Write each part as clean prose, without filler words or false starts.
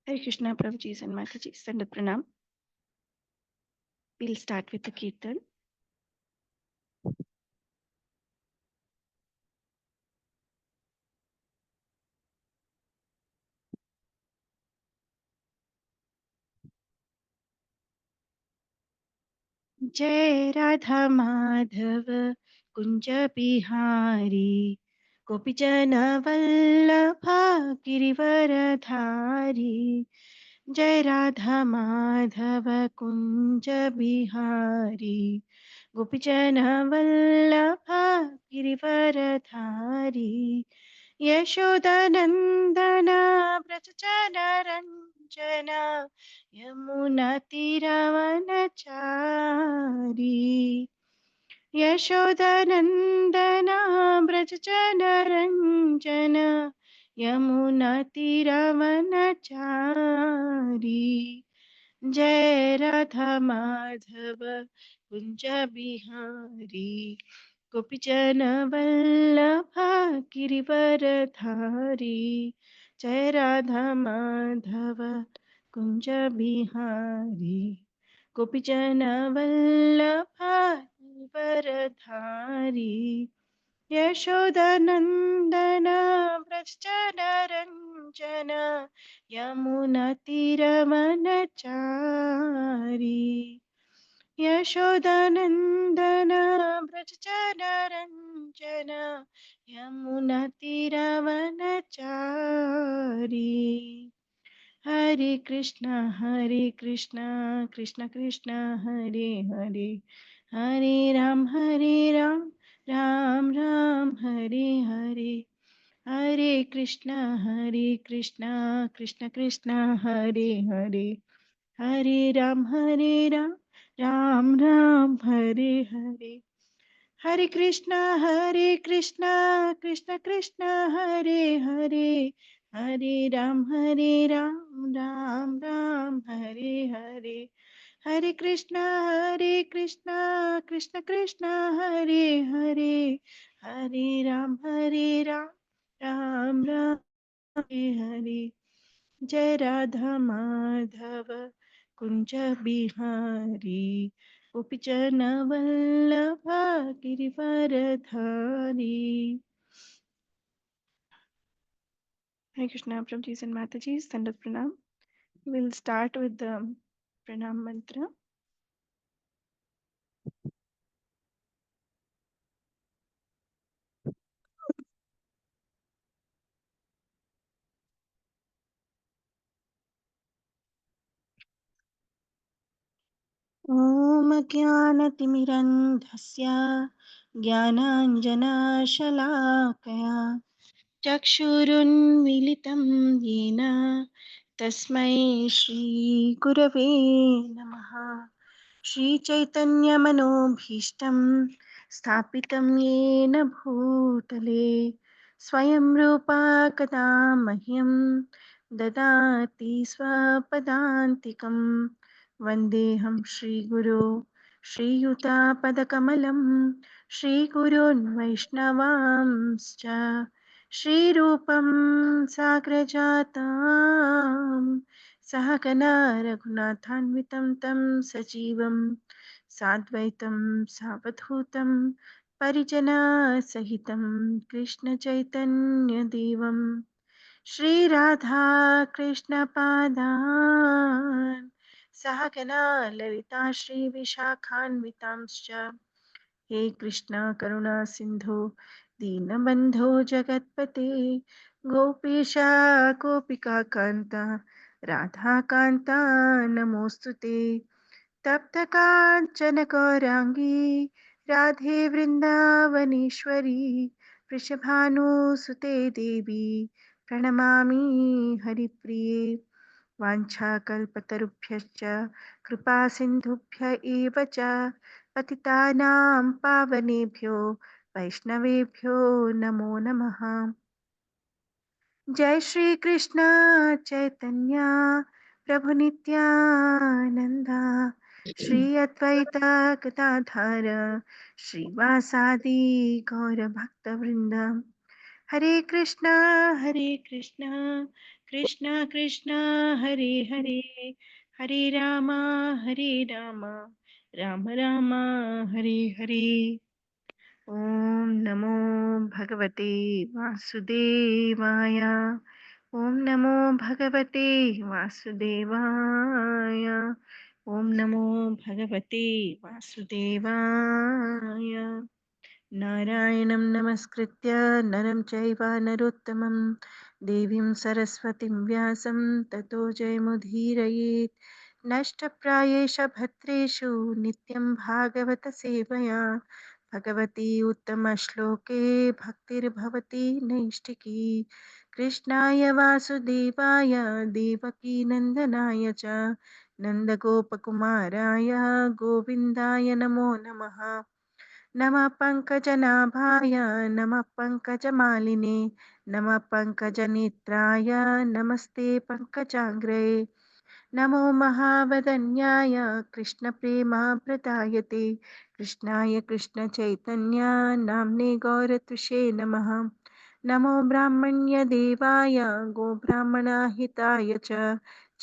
Hare Krishna, Prabhuji and Mataji, send a pranam. We'll start with the Kirtan. जय राधा माधव कुंज बिहारी गोपीजन वल्लभा गिरिवरधारी जय राधा माधव कुंज बिहारी गोपीजन वल्लभा गिरिवरधारी यशोदनन्दन व्रजजनरञ्जन यमुनतिरवनचारी यशोदनन्दन व्रजजनरञ्जन यमुनतिरवनचारी जय राधा माधव कुंज बिहारी गोपीजन वल्लभा गिरिवरधारी जय राधा माधव कुंज बिहारी गोपीजन वल्लभा गिरिवरधारी यशोदनन्दन व्रजजनरञ्जन यमुनतिरवनचारी यशोदनन्दन व्रजजनरञ्जन यमुनतिरवनचारी हरे कृष्ण कृष्ण कृष्ण हरे हरे हरे राम राम राम हरे हरे हरे कृष्ण कृष्ण कृष्ण हरे हरे हरे राम राम राम हरे हरे हरे कृष्ण कृष्ण कृष्ण हरे हरे हरे राम राम राम हरे हरे हरे कृष्ण कृष्ण कृष्ण हरे हरे हरे राम राम राम हरे हरे जय राधा माधव कुंज बिहारी गोपीजन वल्लभा Girivardhari Hare Krishna, Prabhuji and Mataji, send us pranam. We'll start with the pranam mantra. ॐ ज्ञानतिमिरन्धस्य ज्ञानाञ्जनशलाकया चक्षुरुन्मीलितं येन तस्मै श्रीगुरवे नमः श्रीचैतन्यमनोभीष्टं स्थापितं येन भूतले स्वयं रूपा कदा मह्यं ददाति स्वपदान्तिकं वन्देऽहं श्रीगुरो श्रीयुतापदकमलं श्रीगुरोन् वैष्णवांश्च श्रीरूपं साग्रजातां सहगना रघुनाथान्वितं तं सजीवं साद्वैतं सावधूतं परिजनसहितं कृष्णचैतन्यदेवं श्रीराधा कृष्णपादान् सहगना ललिता श्रीविशाखान्वितांश्च हे कृष्ण करुणा सिंधु दीनबंधो जगतपते गोपीश गोपिका कांता राधा कांता नमोस्तुते तप्त कांचन गौरांगी राधे वृंदावनेश्वरी वृषभानुसुते देवी प्रणमामि हरिप्रिये वाञ्छाकल्पतरुभ्यश्च कृपा सिन्धुभ्य एव च पतितानां पावनेभ्यो वैष्णवेभ्यो नमो नमः जय श्री कृष्ण चैतन्य प्रभु नित्यानंद श्री अद्वैत गदाधर श्रीवासादि गौर भक्त वृंद हरे Krishna Krishna Krishna Hare Hare, Hare Rama Hare Rama, Rama Rama Hare Hare. Om Namo Bhagavate Vasudevaya. Om Namo Bhagavate Vasudevaya. Om Namo Bhagavate Vasudevaya. नारायणं नमस्कृत्य नरं चैव नरोत्तमं देवीं सरस्वतीं व्यासं ततो जयमुदीरयेत् नष्टप्रायेष भद्रेषु नित्यं भागवतसेवया भगवती उत्तमश्लोके भक्तिर्भवति नैष्टिकी कृष्णाय वासुदेवाय देवकीनन्दनाय च नन्दगोपकुमाराय गोविन्दाय नमो नमः नमः पङ्कजनाभाय नमः पङ्कजमालिने नमः पङ्कजनेत्राय नमस्ते पङ्कजाङ्ग्रे नमो महावदन्याय कृष्णप्रेमाप्रदायते कृष्णाय कृष्णचैतन्य नाम्ने गौरतुषे नमः नमो ब्राह्मण्यदेवाय गोब्राह्मणहिताय च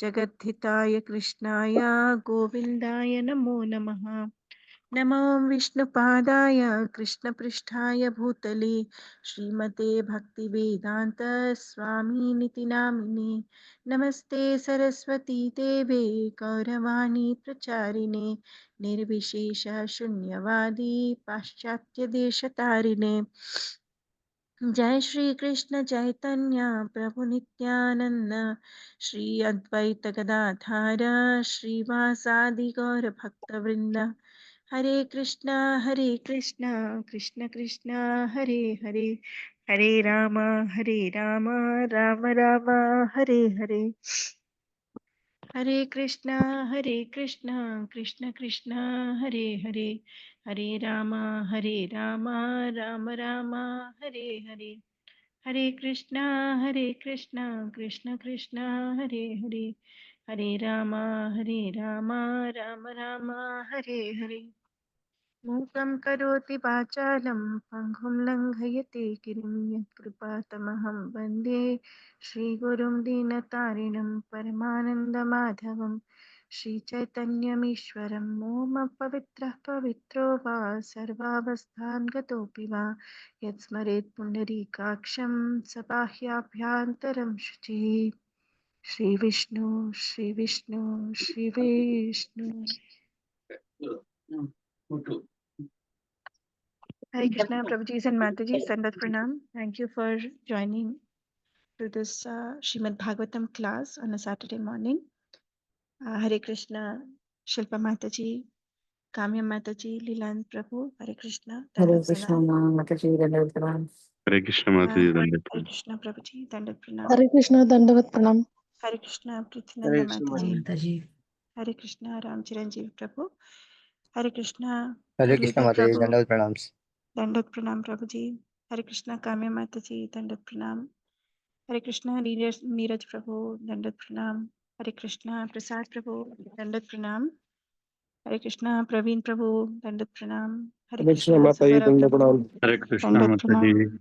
जगद्धिताय कृष्णाय गोविन्दाय नमो नमः नमो विष्णुपादाय कृष्णपृष्ठाय भूतले श्रीमते भक्तिवेदान्त स्वामिनिति नामिने नमस्ते सरस्वती देवे गौरवाणी प्रचारिणे निर्विशेष शून्यवादी पाश्चात्यदेशतारिणे जय श्री कृष्ण चैतन्य प्रभु नित्यानंद श्री अद्वैत गदाधार श्रीवासादि गौर भक्तवृंद हरे कृष्णा कृष्ण कृष्ण हरे हरे हरे राम राम राम हरे हरे हरे कृष्णा कृष्ण कृष्ण हरे हरे हरे राम राम राम हरे हरे हरे कृष्णा कृष्ण कृष्ण हरे हरे हरे राम राम राम हरे हरे मूकं करोति वाचालं पङ्गुं लङ्घयति गिरिं यत्कृपातमहं वन्दे श्रीगुरुं दीनतारिणं परमानन्दमाधवं श्रीचैतन्यमीश्वरं मोम पवित्रः पवित्रो वा सर्वावस्थां गतोऽपि वा यत्स्मरेत् पुण्डरीकाक्षं सबाह्याभ्यन्तरं शुचिः Shri Vishnu Shri Vishnu Shri Vishnu Hare Krishna, Prabhuji and Mataji, Sandat Pranam. Thank you for joining to this Srimad Bhagavatam class on a Saturday morning. Hare Krishna, Shilpa Mataji, Kamya Mataji, Lilananda Prabhu, Hare Krishna, Hare Dandat Krishna, Pranam. Mataji, Dandavad Pranam. Hare Krishna Mataji Hare Dandatam. Krishna, Prabhuji, Dandat Pranam. Hare Krishna, Dandavat Pranam. Hare Krishna, Hare Prithinanda Krishna Mataji. Mataji. Mataji. Hare Krishna, Ram Chiranjeev Prabhu. Hare Krishna, Hare Krishna Purvedi Mataji, Prabhu, Dandavad Pranams. Dandat Pranam Prabhuji. Hare Krishna, Kamya Mataji, Dandat Pranam. Hare Krishna, Neeraj Prabhu, Dandat Pranam. Hare Krishna, Prasad Prabhu, Dandat Pranam. Hare Krishna, Praveen Prabhu, Dandat Pranam. Hare Hare Krishna Krishna, Mataji, Subara Dandavad Prabhu, Pranam. Hare Krishna Dandat Pranam. Mataji.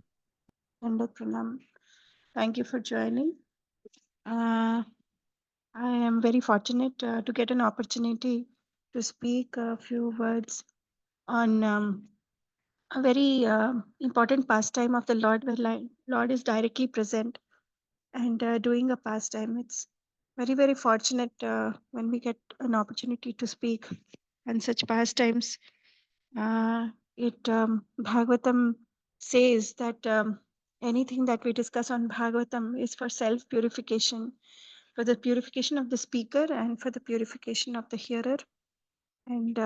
Dandat Pranam. Thank you for joining. I am very fortunate to get an opportunity to speak a few words on a very important pastime of the Lord, where Lord is directly present and doing a pastime. It's very, very fortunate when we get an opportunity to speak on such pastimes. It Bhagavatam says that anything that we discuss on Bhagavatam is for self purification, for the purification of the speaker and for the purification of the hearer. And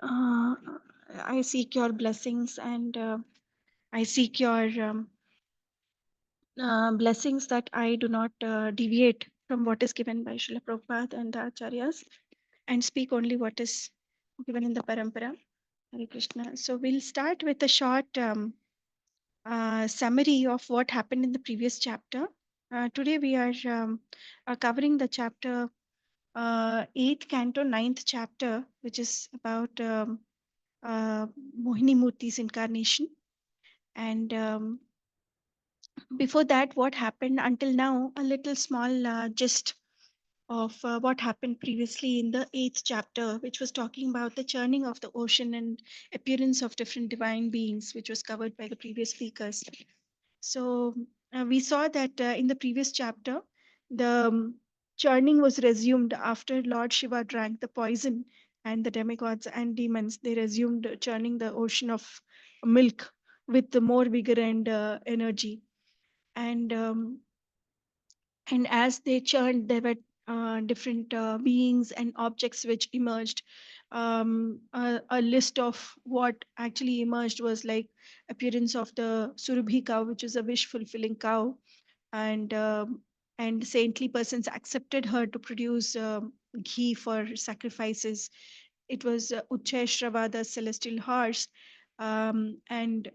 I seek your blessings and I seek your blessings that I do not deviate from what is given by Srila Prabhupada and the Acharyas and speak only what is given in the Parampara. Hare Krishna. So we'll start with a short summary of what happened in the previous chapter. Today we are covering the chapter 8th canto, 9th chapter, which is about Mohini Murti's incarnation. And Before that, what happened until now, a little small gist of what happened previously in the eighth chapter, which was talking about the churning of the ocean and appearance of different divine beings, which was covered by the previous speakers. So we saw that in the previous chapter, the churning was resumed after Lord Shiva drank the poison, and the demigods and demons they resumed churning the ocean of milk with the more vigor and energy. And as they churned, there were different beings and objects which emerged. A list of what actually emerged was like appearance of the Surabhi cow, which is a wish fulfilling cow, and saintly persons accepted her to produce ghee for sacrifices. It was Uchay the celestial horse, and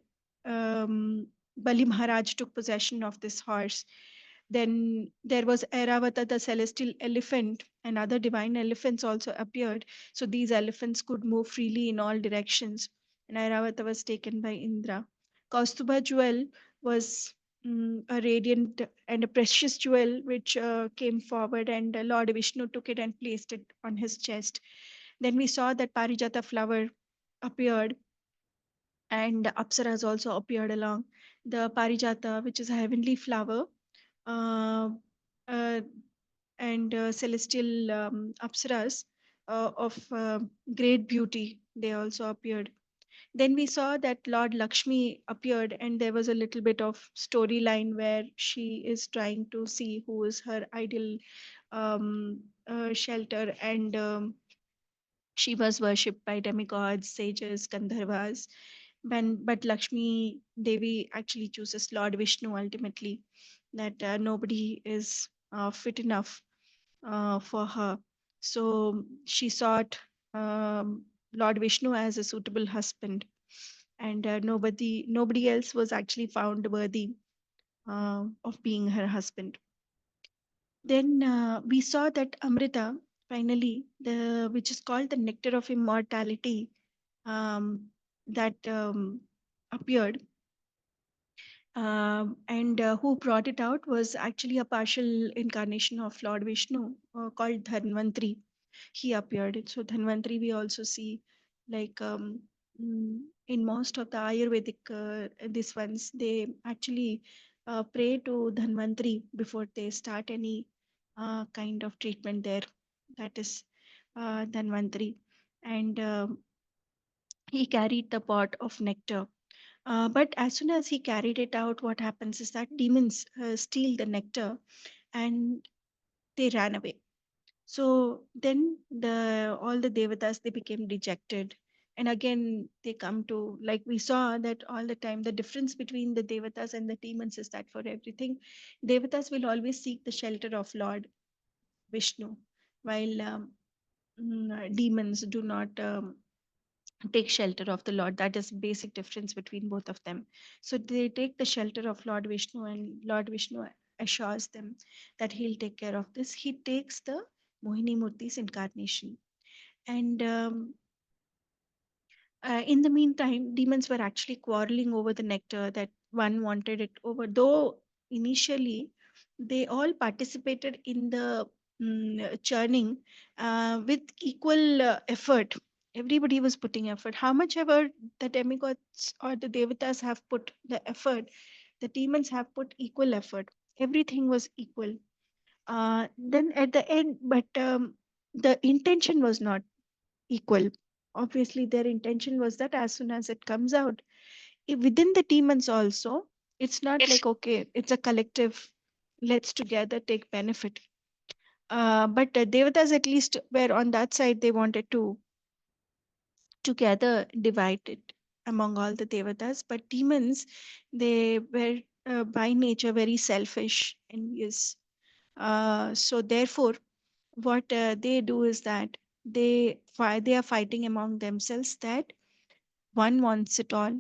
Bali Maharaj took possession of this horse. Then there was Airavata, the celestial elephant, and other divine elephants also appeared. So these elephants could move freely in all directions. And Airavata was taken by Indra. Kaustuba jewel was a radiant and a precious jewel which came forward, and Lord Vishnu took it and placed it on his chest. Then we saw that Parijata flower appeared, and Apsaras also appeared along. The Parijata, which is a heavenly flower, uh, uh, and celestial apsaras of great beauty, they also appeared. Then we saw that Lord Lakshmi appeared, and there was a little bit of storyline where she is trying to see who is her ideal shelter, and she was worshipped by demigods, sages, Gandharvas. But Lakshmi Devi actually chooses Lord Vishnu ultimately, that nobody is fit enough for her. So she sought Lord Vishnu as a suitable husband, and nobody else was actually found worthy of being her husband. Then we saw that Amrita, finally, the which is called the nectar of immortality, um, that appeared, and who brought it out was actually a partial incarnation of Lord Vishnu called Dhanvantri. He appeared. So Dhanvantri we also see, like in most of the Ayurvedic these ones, they actually pray to Dhanvantri before they start any kind of treatment there. That is Dhanvantri, and he carried the pot of nectar. But as soon as he carried it out, what happens is that demons steal the nectar and they ran away. So then the all the devatas they became dejected, and again they come to, like we saw that all the time the difference between the devatas and the demons is that for everything, devatas will always seek the shelter of Lord Vishnu, while demons do not take shelter of the Lord. That is basic difference between both of them. So they take the shelter of Lord Vishnu, and Lord Vishnu assures them that he'll take care of this. He takes the Mohini Murti's incarnation. And in the meantime, demons were actually quarreling over the nectar, that one wanted it over. Though initially they all participated in the churning with equal effort. Everybody was putting effort. How much ever the demigods or the devatas have put the effort, the demons have put equal effort. Everything was equal. Then at the end, but the intention was not equal. Obviously, their intention was that as soon as it comes out, within the demons also, it's not like, okay, it's a collective, let's together take benefit. But Devatas at least were on that side, they wanted to together divide it among all the Devatas. But demons, they were by nature very selfish, envious. So therefore, what they do is that they are fighting among themselves, that one wants it all,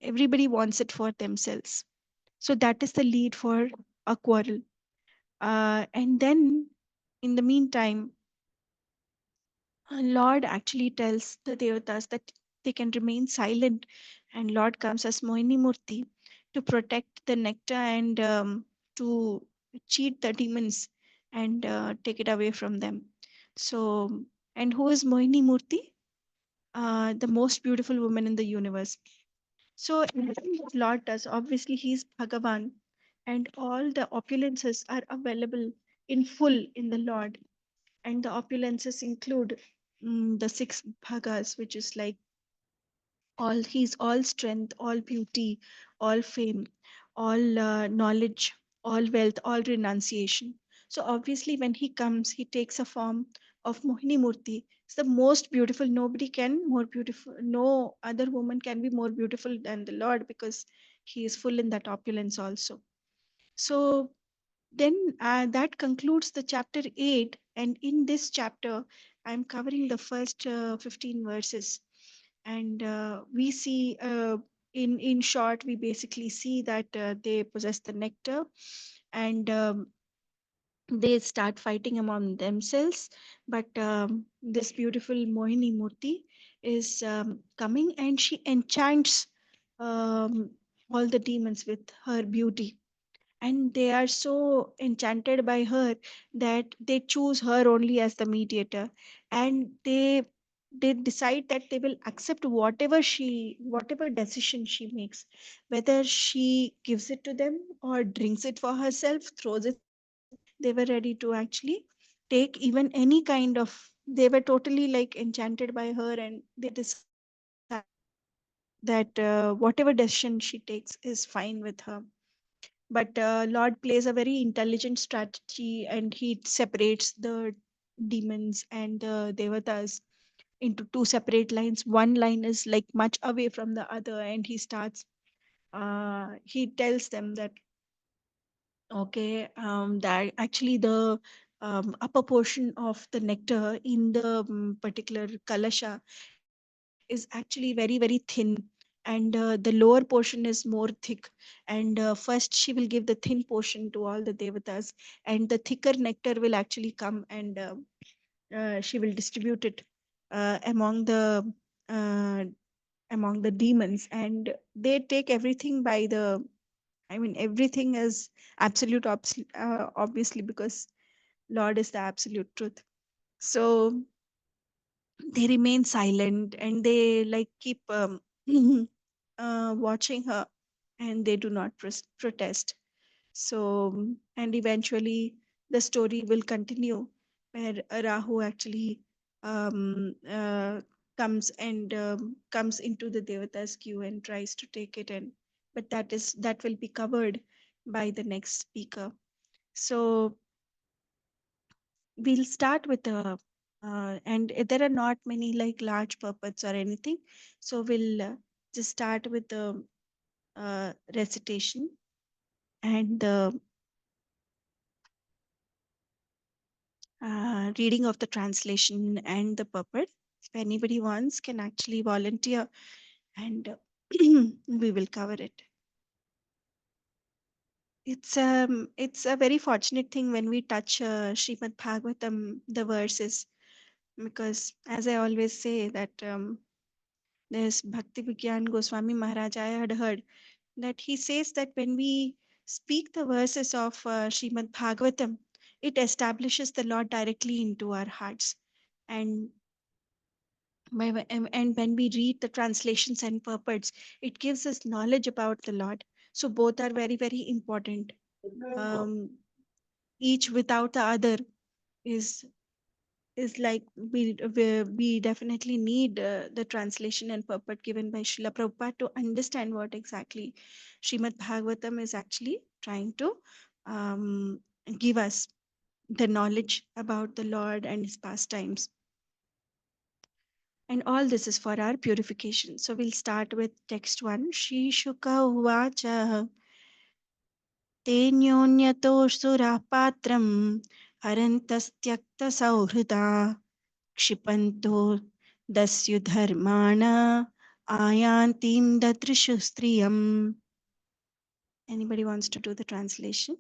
everybody wants it for themselves. So that is the lead for a quarrel. And then in the meantime, Lord actually tells the devatas that they can remain silent, and Lord comes as Mohini Murti to protect the nectar and to cheat the demons and take it away from them. So, and who is Mohini Murti? The most beautiful woman in the universe. So, everything that Lord does, obviously, He is Bhagavan, and all the opulences are available in full in the Lord. And the opulences include the six bhagas, which is like all he's all strength, all beauty, all fame, all knowledge, all wealth, all renunciation. So obviously when he comes he takes a form of Mohini Murti. It's the most beautiful. Nobody can more beautiful, no other woman can be more beautiful than the Lord, because he is full in that opulence also. So then that concludes the chapter 8, and in this chapter I'm covering the first 15 verses. And we see in short we basically see that they possess the nectar, and they start fighting among themselves. But this beautiful Mohini Murti is coming, and she enchants um, all the demons with her beauty, and they are so enchanted by her that they choose her only as the mediator. And they decide that they will accept whatever decision she makes, whether she gives it to them or drinks it for herself, throws it somewhere. They were ready to actually take even any kind of, they were totally like enchanted by her, and they decided that whatever decision she takes is fine with her. But Lord plays a very intelligent strategy, and he separates the demons and the devatas into two separate lines. One line is like much away from the other, and he tells them that okay, that actually the upper portion of the nectar in the particular kalasha is actually very, very thin, and the lower portion is more thick. And first, she will give the thin portion to all the devatas, and the thicker nectar will actually come, and she will distribute it among uh, the demons, and they take everything by the, I mean, everything is absolute, obviously, because Lord is the absolute truth. So they remain silent, and they like keep watching her, and they do not protest. So, and eventually the story will continue where Rahu actually comes and comes into the Devata's queue and tries to take it in. But that will be covered by the next speaker. So we'll start with and there are not many like large puppets or anything. So we'll just start with the recitation and the reading of the translation and the puppet. If anybody wants, can actually volunteer, and we will cover it. It's a very fortunate thing when we touch Srimad Bhagavatam, the verses, because as I always say that there's Bhakti Vigyan Goswami Maharaj, I had heard that he says that when we speak the verses of Srimad Bhagavatam, it establishes the Lord directly into our hearts. And and when we read the translations and purports, it gives us knowledge about the Lord. So both are very, very important. Um, each without the other is like we definitely need the translation and purport given by Srila Prabhupada to understand what exactly Srimad Bhagavatam is actually trying to um, give us the knowledge about the Lord and his pastimes. And all this is for our purification. So we'll start with text 1. Shri Shuka Uvacha Tenyonyatosura Patram Harantastyakta Sauhrita Kshipanto Dasyu Dharmana Ayantim Dadrishu Striyam. Anybody wants to do the translation?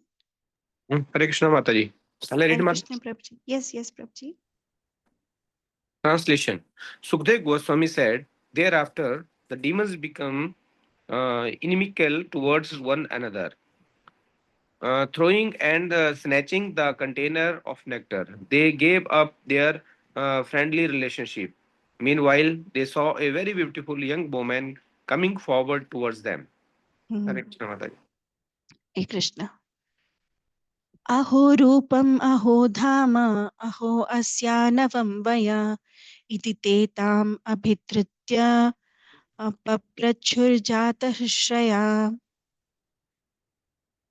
Hare Krishna Mataji. Shall I read Hare Mataji? Krishna Prabhuji. Yes, Prabhuji. Translation. Sukdev Goswami said, thereafter the demons become inimical towards one another, throwing and snatching the container of nectar. They gave up their friendly relationship. Meanwhile, they saw a very beautiful young woman coming forward towards them. Hare Krishna Mataji. Hey Krishna. अहो रूपम् अहो धाम अहो अस्यानवं वया इति ते ताम् अभिधृत्य पप्रच्छुर्जातः श्रया.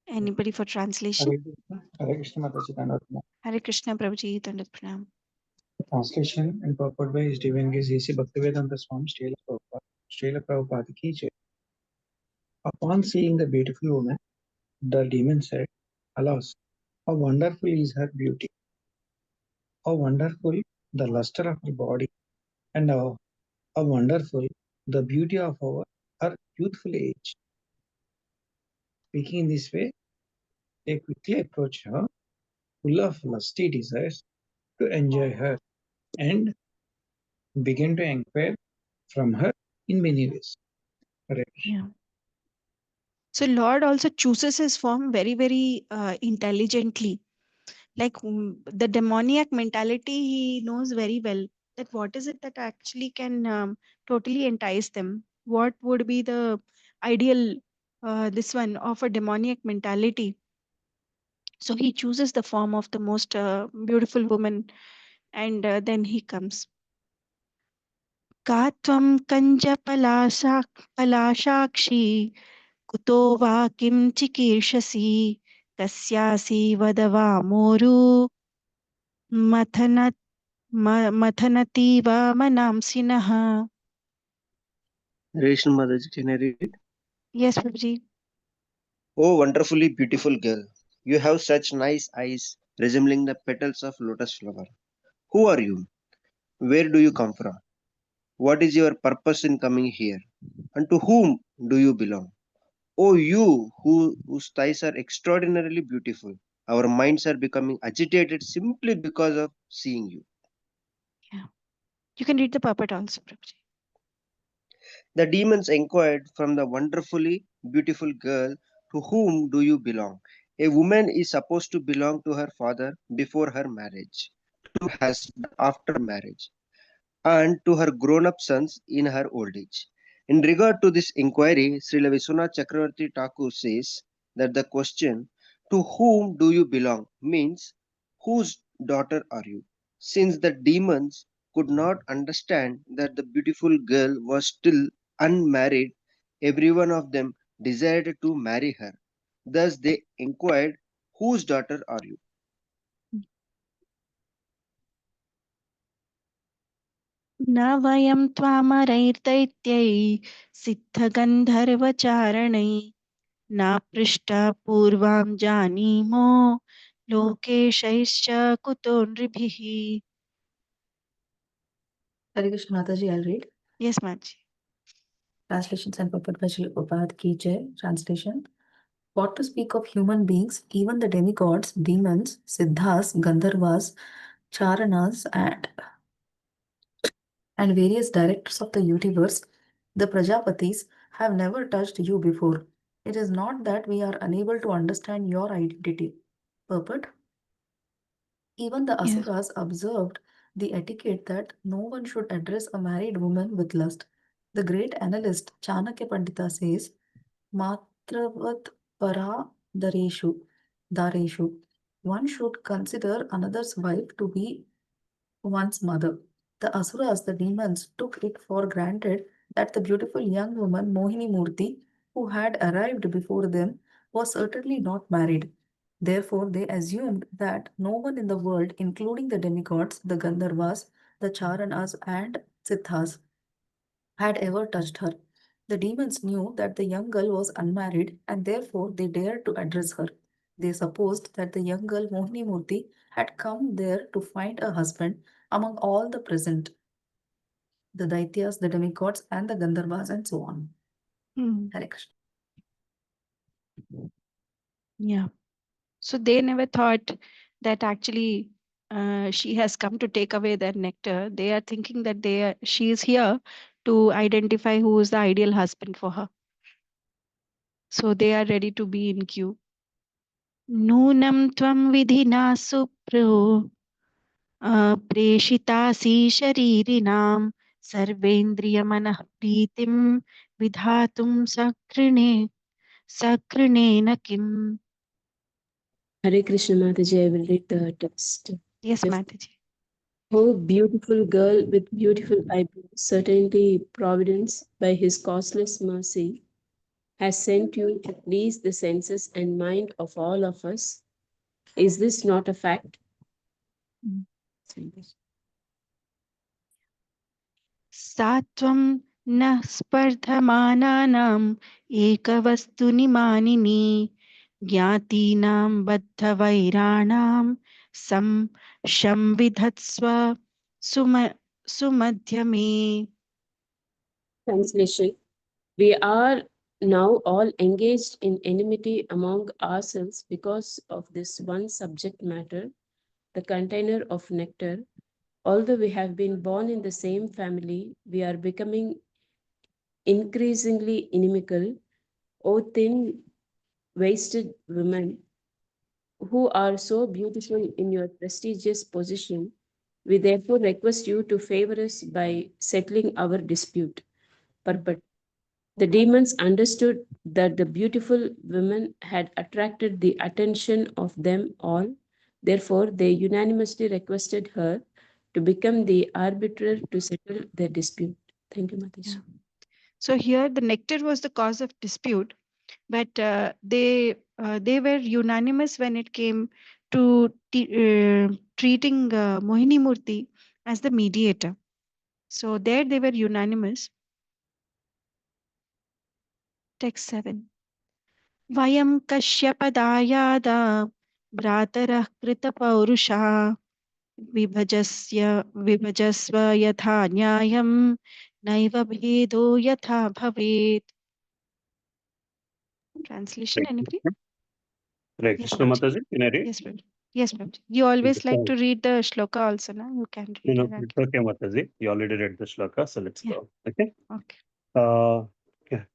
Anybody for translation? Hare Krishna Mataji Dandavat. Hare Krishna Prabhuji, Dandavat Pranam. Translation and purport by His Divine Grace A.C. Bhaktivedanta Swami Srila Prabhupada ki jai. Upon seeing the beautiful woman, the demon said, "Alas, how wonderful is her beauty! How wonderful the luster of her body, and how wonderful the beauty of her youthful age." Speaking in this way, they quickly approached her, full of lusty desires to enjoy her, and began to inquire from her in many ways. Correct. Yeah. So Lord also chooses his form very, very intelligently. Like the demoniac mentality, he knows very well that what is it that actually can totally entice them. What would be the ideal this one of a demoniac mentality? So he chooses the form of the most beautiful woman, and then he comes. Katvam kanja palasakshi कुतो वा किं चिकीर्षसि कस्यासि वद वा मोरु मथन मथनतीव मनांसिनः. Reshma Mataji, can I read? Yes, Prabhuji. Oh, wonderfully beautiful girl. You have such nice eyes resembling the petals of lotus flower. Who are you? Where do you come from? What is your purpose in coming here? And to whom do you belong? Oh, you whose thighs are extraordinarily beautiful. Our minds are becoming agitated simply because of seeing you. Yeah. You can read the puppet also, Prabhuji. The demons inquired from the wonderfully beautiful girl, to whom do you belong? A woman is supposed to belong to her father before her marriage, to her husband after marriage, and to her grown up sons in her old age. In regard to this inquiry, Srila Vishwanath Chakravarti Thakur says that the question, "To whom do you belong?" means, "Whose daughter are you?" Since the demons could not understand that the beautiful girl was still unmarried, every one of them desired to marry her. Thus they inquired, "Whose daughter are you?" न वयं त्वामरैर्दैत्यै सिद्धगन्धर्वचारणै नापृष्ट पूर्वां जानीमो लोकेशैश्च कुतो नृभिः. Hare Krishna Mataji, I'll read. Yes, Maji. Translations and purport by Srila Prabhupada Ki Jai. Translation. What to speak of human beings, even the demigods, demons, siddhas, gandharvas, charanas, and various directors of the universe, the Prajapatis, have never touched you before. It is not that we are unable to understand your identity. Purport. Even the Yes. asuras observed the etiquette that no one should address a married woman with lust. The great analyst Chanakya Pandita says, Matravat para dareshu. One should consider another's wife to be one's mother. The asuras, the demons, took it for granted that the beautiful young woman Mohini Murti, who had arrived before them, was certainly not married. Therefore, they assumed that no one in the world, including the demigods, the Gandharvas, the Charanas, and Siddhas, had ever touched her. The demons knew that the young girl was unmarried and therefore they dared to address her. They supposed that the young girl Mohini Murti had come there to find a husband among all the present, the Daityas, the demigods, and the Gandharvas, and so on. Hare Krishna. Yeah. So they never thought that actually she has come to take away their nectar. They are thinking that she is here to identify who is the ideal husband for her. So they are ready to be in queue. Nunam tvam vidhina supro प्रेषितासि शरीरिणां सर्वेन्द्रियमनः प्रीतिं विधातुं सकृणेन किम्. Hare Krishna Mataji, I will read the text. Yes, Yes. Mataji. Oh, beautiful girl with beautiful eyebrows, certainly Providence, by his causeless mercy, has sent you to please the senses and mind of all of us. Is this not a fact? सात्वं न स्पर्धमानानाम् एकवस्तुनि मानिनी ज्ञातीनां बद्धवैराणां संविधत्स्व सुमध्यमे. Translation. We are now all engaged in enmity among ourselves because of this one subject matter, the container of nectar. Although we have been born in the same family, we are becoming increasingly inimical. O thin waisted women who are so beautiful in your prestigious position, we therefore request you to favor us by settling our dispute. Purport. The demons understood that the beautiful women had attracted the attention of them all. Therefore, they unanimously requested her to become the arbiter to settle their dispute. Thank you, Mataji. Yeah. So here the nectar was the cause of dispute, but they were unanimous when it came to treating Mohini Murti as the mediator. So there they were unanimous. Text 7. Vayam kashyapadaayada भ्रातरः कृतपौरुषा विभजस्व यथा न्यायं नैव भेदो यथा भवेत्. Translation, anybody? Hare Yes, Krishna Prabhuji. Mataji, can I read? Yes, Prabhuji. Yes, Prabhuji. You always like to read the shloka also, na? You can read No, it. it's okay, Mataji. You already read the shloka, so let's Yeah. go. Okay. Okay.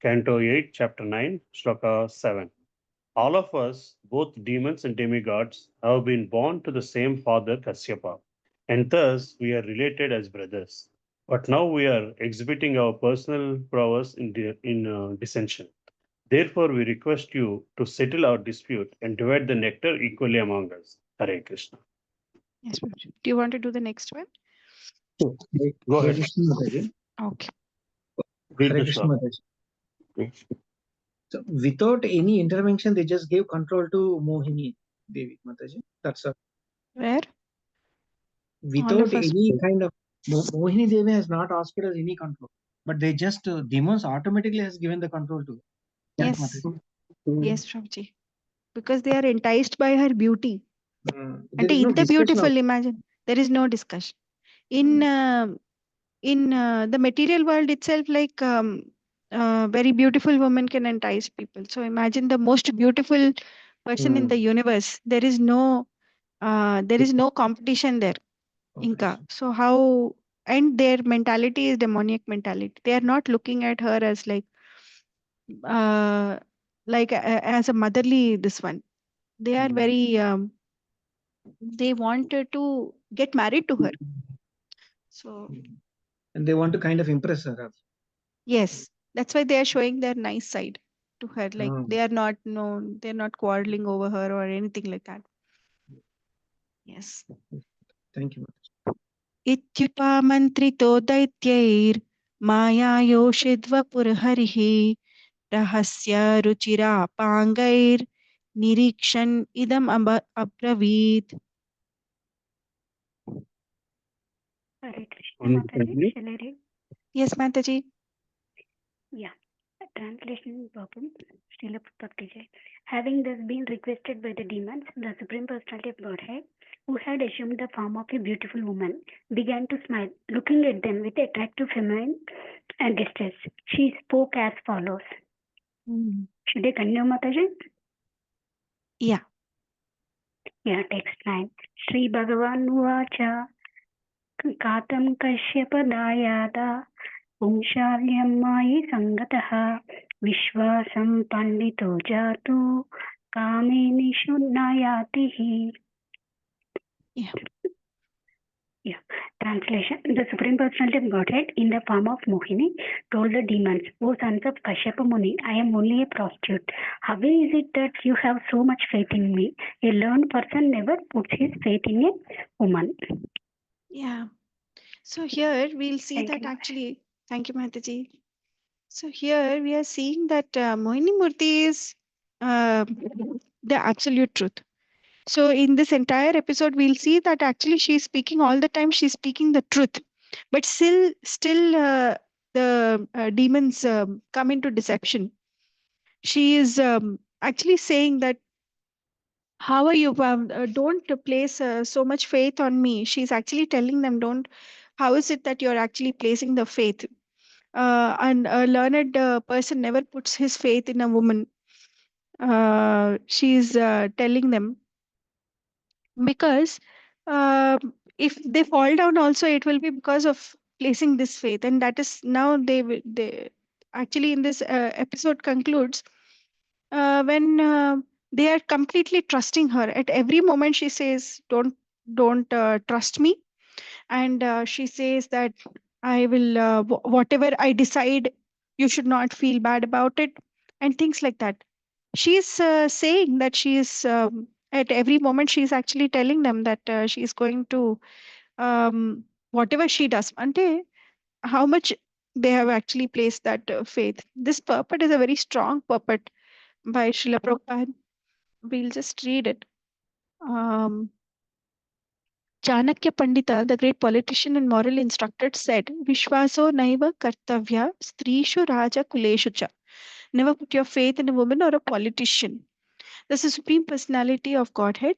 Canto 8, chapter 9, shloka 7. All of us, both demons and demigods, have been born to the same father, Kasyapa, and thus we are related as brothers. But now we are exhibiting our personal prowess in dissension. Therefore, we request you to settle our dispute and divide the nectar equally among us. Hare Krishna. Yes, Prabhuji. Do you want to do the next one? Go Hare ahead. Krishna Mataji. Okay. Read Hare the Krishna shloka. Mataji. So without any intervention, they just gave control to Mohini Devi Mataji. That's a Where? without of us- any kind of Mohini Devi has not asked us any control, but they just demons automatically has given the control to. Correct, Yes. Mataji? Yes, Prabhuji. Because they are enticed by her beauty. There అంటే is no ఇంత discussion. Beautiful imagine there is no discussion in the material world itself, like very beautiful women can entice people. So imagine the most beautiful person in the universe. There is no competition there. Inka. So how, and their mentality is demoniac mentality. They are not looking at her as as a motherly this one. They are very they wanted to get married to her. So And they want to kind of impress her. yes, that's why they are showing their nice side to her. Like they are not they're not quarreling over her or anything like that. Yes. Thank you. इत्युपा मन्त्रितो दैत्यैर् मायायोषिद्वपुर्हरिः रहस्य रुचिरापाङ्गैर्निरीक्षन् इदम् अब्रवीत्. Hare Krishna Only Mataji, continue. shall I read? Yes, Mataji. Yeah. Translation problem. Srila Prabhupada. Having thus been requested by the demons, the Supreme Personality of Godhead, who had assumed the form of a beautiful woman, began to smile, looking at them with attractive feminine gestures. She spoke as follows. Should I continue, Mataji? Yeah. Yeah, text 9. Sri Bhagavan Uvacha Katam Kashyapadaayada पुंशाल्यं मायि सङ्गतः Vishwasam pandito jato kamini shunnayatihi. Yeah. Yeah. Translation. The Supreme Personality of Godhead in the form of Mohini told the demons, O sons of Kashyapa Muni, I am only a prostitute. How is it that you have so much faith in me? A learned person never puts his faith in a woman. Yeah. So here we'll see Thank that you. actually, thank you, Mataji. So here we are seeing that Mohini Murthy is the absolute truth. So in this entire episode, we'll see that actually she's speaking all the time. She's speaking the truth, but still, the demons come into deception. She is actually saying that, how are you? Don't place so much faith on me. She's actually telling them, don't. How is it that you're actually placing the faith? And a learned person never puts his faith in a woman. She's telling them, because if they fall down also, it will be because of placing this faith, and that is now they actually in this episode concludes when they are completely trusting her. At every moment she says, don't trust me, and she says that I will whatever I decide, you should not feel bad about it, and things like that. She's saying that she is at every moment she's actually telling them that she is going to whatever she does ante how much they have actually placed that faith. This purport is a very strong purport by Srila Prabhupada. We'll just read it. um, Chanakya Pandita, the great politician and moral instructor, said, Vishwaso naiva kartavya strishu raja kuleshu cha. Never put your faith in a woman or a politician. The Supreme Personality of Godhead,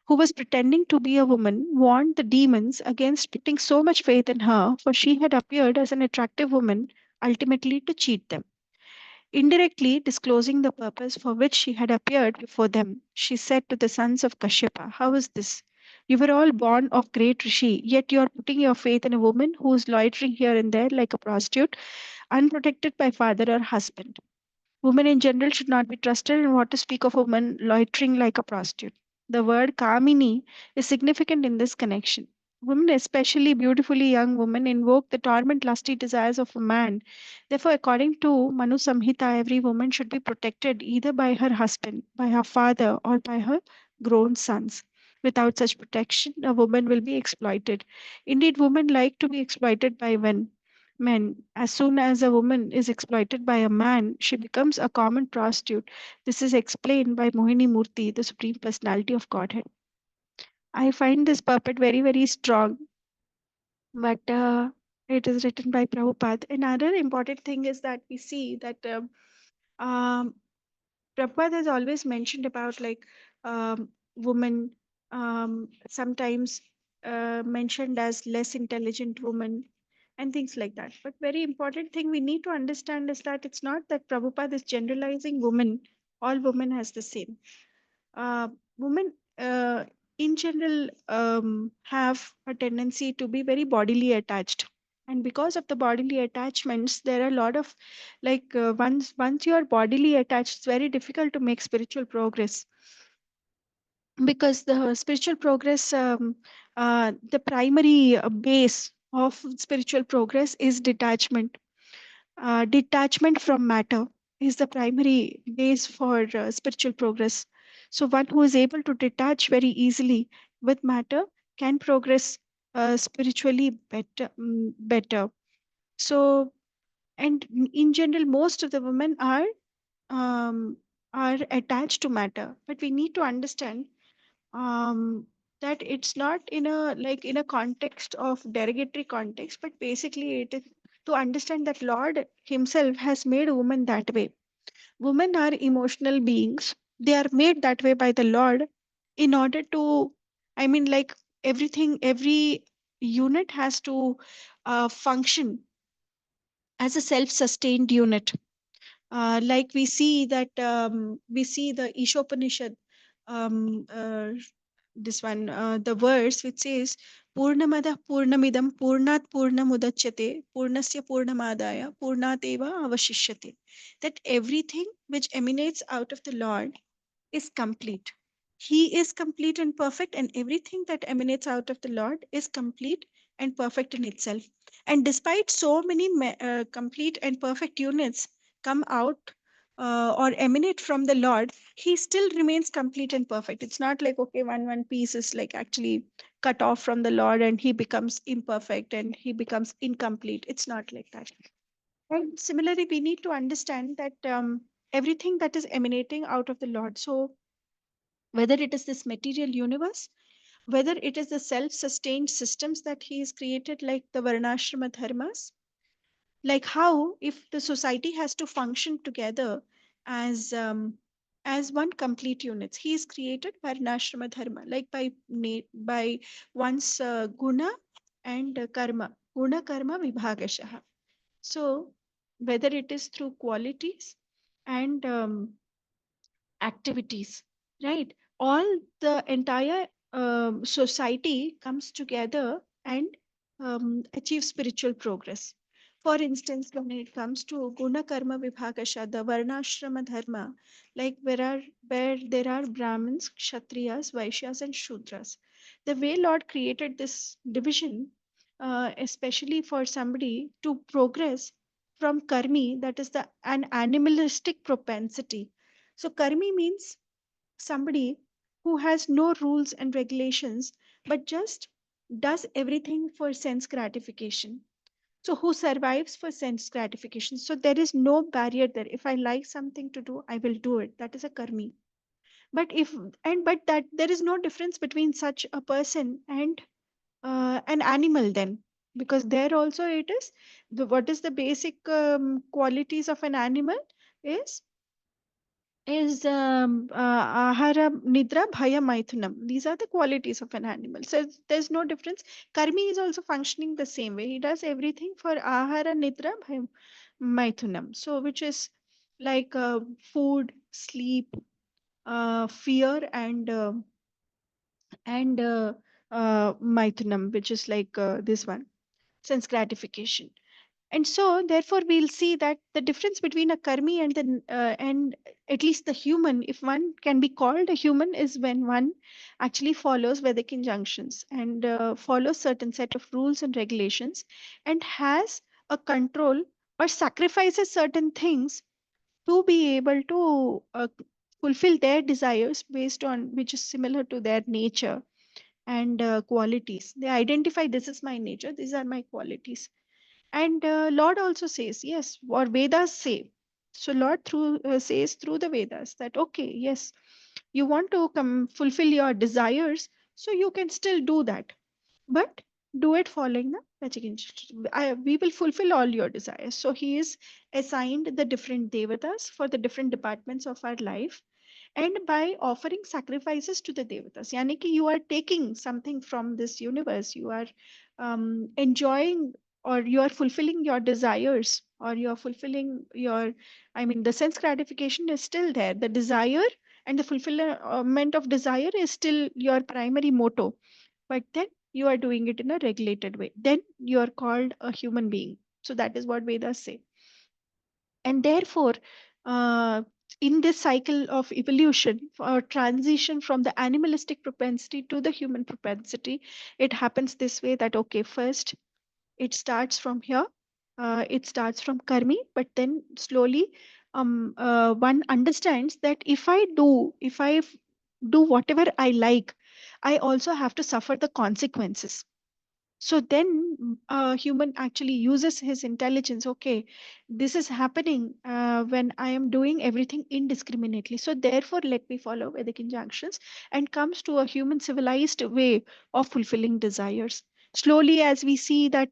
who was pretending to be a woman, warned the demons against putting so much faith in her, for she had appeared as an attractive woman, ultimately to cheat them. Indirectly disclosing the purpose for which she had appeared before them, she said to the sons of Kashyapa, how is this? You were all born of great Rishi, yet you are putting your faith in a woman who is loitering here and there like a prostitute, unprotected by father or husband. Women in general should not be trusted, and what to speak of a woman loitering like a prostitute. The word Kamini is significant in this connection. Women, especially beautifully young women, invoke the torment lusty desires of a man. Therefore, according to Manu Samhita, every woman should be protected either by her husband, by her father, or by her grown sons. Without such protection, a woman will be exploited. Indeed, women like to be exploited by men. As soon as a woman is exploited by a man, she becomes a common prostitute. This is explained by Mohini Murthy, the Supreme Personality of Godhead. I find this puppet very, very strong, but it is written by Prabhupada. Another important thing is that we see that um, Prabhupada has always mentioned about like women sometimes mentioned as less intelligent women and things like that. But very important thing we need to understand is that it's not that Prabhupada is generalizing women, all women as the same. Women in general have a tendency to be very bodily attached. And because of the bodily attachments, there are a lot of like once you are bodily attached, it's very difficult to make spiritual progress, because the spiritual progress, the primary base of spiritual progress is detachment. Detachment from matter is the primary base for spiritual progress. So, one who is able to detach very easily with matter can progress spiritually better. So, and in general, most of the women um, are attached to matter, but we need to understand um, that it's not in a like in a context of derogatory context, but basically it is to understand that Lord Himself has made women that way. Women are emotional beings. They are made that way by the Lord in order to, I mean, like everything, every unit has to function as a self-sustained unit. Like we see the Ishopanishad, this one, the verse which says, Purnamada Purnamidam Purnat Purnamudachyate Purnasya Purnamadaya Purnateva Avashishyate. That everything which emanates out of the Lord is complete. He is complete and perfect, and everything that emanates out of the Lord is complete and perfect in itself. And despite so many complete and perfect units come out or emanate from the Lord, He still remains complete and perfect. It's not like, okay, one piece is like actually cut off from the Lord and He becomes imperfect and He becomes incomplete. It's not like that. And similarly, we need to understand that everything that is emanating out of the Lord, so whether it is this material universe, whether it is the self-sustained systems that he has created, like the varnashrama dharmas, like how if the society has to function together as as one complete unit, he has created varnashrama dharma, like by one's guna and guna karma vibhagashaha. So whether it is through qualities and activities, right? All the entire society comes together and achieves spiritual progress. For instance, when it comes to Guna Karma Vibhagasha, the Varnashrama Dharma, like where there are Brahmins, Kshatriyas, Vaishyas, and Shudras. The way Lord created this division, especially for somebody to progress from karmi, that is an animalistic propensity. So karmi means somebody who has no rules and regulations, but just does everything for sense gratification. So who survives for sense gratification. So there is no barrier there. If I like something to do, I will do it. That is a karmi. But but that there is no difference between such a person and an animal then, because there also it is what is the basic qualities of an animal is ahara, nidra, bhaya, maithunam. These are the qualities of an animal. So there's no difference. Karmi is also functioning the same way. He does everything for ahara, nidra, bhaya, maithunam. So which is like food, sleep, fear, and maithunam, which is like this one, sense gratification. And so therefore we'll see that the difference between a karmi and and at least the human, if one can be called a human, is when one actually follows Vedic injunctions and follows certain set of rules and regulations and has a control or sacrifices certain things to be able to fulfill their desires based on which is similar to their nature and qualities. They identify, this is my nature, these are my qualities. And Lord also says, yes, or Vedas say. So Lord through says through the Vedas that, okay, yes, you want to come fulfill your desires, so you can still do that, but do it following the Vedic instructions. We will fulfill all your desires. So he is assigned the different devatas for the different departments of our life, and by offering sacrifices to the devatas, yani ki you are taking something from this universe, you are enjoying, or you are fulfilling your desires, or you are fulfilling your, I mean, the sense gratification is still there, the desire and the fulfillment of desire is still your primary motto, but then you are doing it in a regulated way, then you are called a human being. So that is what Vedas say. And therefore, uh, in this cycle of evolution or transition from the animalistic propensity to the human propensity, it happens this way that, okay, first it starts from here, it starts from karmi, but then slowly one understands that if do whatever I like, I also have to suffer the consequences. So then a human actually uses his intelligence. Okay, this is happening when I am doing everything indiscriminately. So therefore, let me follow Vedic injunctions, and comes to a human civilized way of fulfilling desires. Slowly, as we see that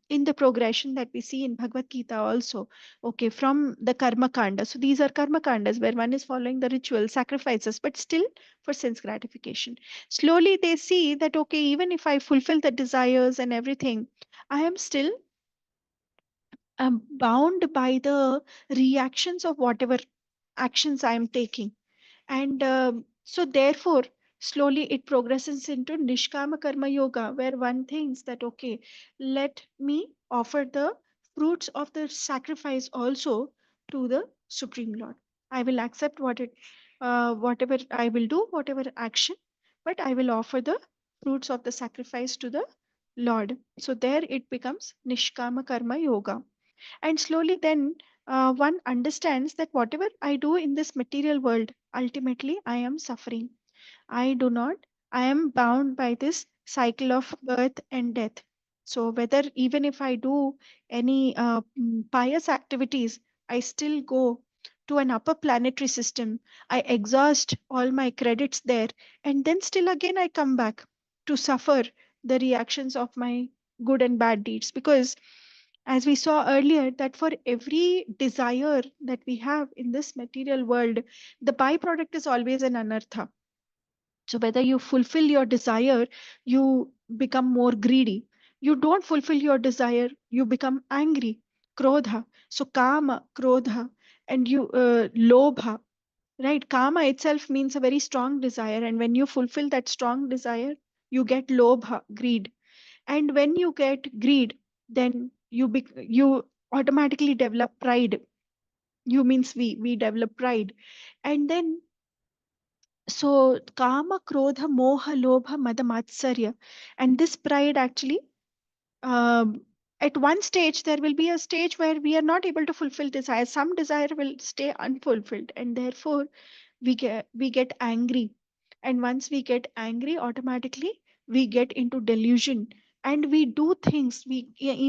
in the progression that we see in Bhagavad Gita also, okay, from the karma kanda. So these are karma kandas where one is following the ritual sacrifices, but still for sense gratification. Slowly they see that, okay, even if I fulfill the desires and everything, I am still bound by the reactions of whatever actions I am taking. And so therefore slowly it progresses into Nishkama Karma Yoga, where one thinks that, okay, let me offer the fruits of the sacrifice also to the Supreme Lord. I will accept whatever I will do, whatever action, but I will offer the fruits of the sacrifice to the Lord. So there it becomes Nishkama Karma Yoga. And slowly then one understands that whatever I do in this material world, ultimately I am suffering. I do not, I am bound by this cycle of birth and death. So, whether even if I do any pious activities, I still go to an upper planetary system. I exhaust all my credits there, and then still again I come back to suffer the reactions of my good and bad deeds. Because, as we saw earlier, that for every desire that we have in this material world, the byproduct is always an anartha. So whether you fulfill your desire, you become more greedy. You don't fulfill your desire, you become angry. Krodha. So kama, krodha, and you lobha. Right? Kama itself means a very strong desire, and when you fulfill that strong desire, you get lobha, greed. And when you get greed, then you automatically develop pride. You means we develop pride, and then so kama, krodha, moha, lobha, mada, matsarya. And this pride actually, um, at one stage, there will be a stage where we are not able to fulfill desire. Some desire will stay unfulfilled, and therefore we get angry. And once we get angry, automatically we get into delusion, and we do things.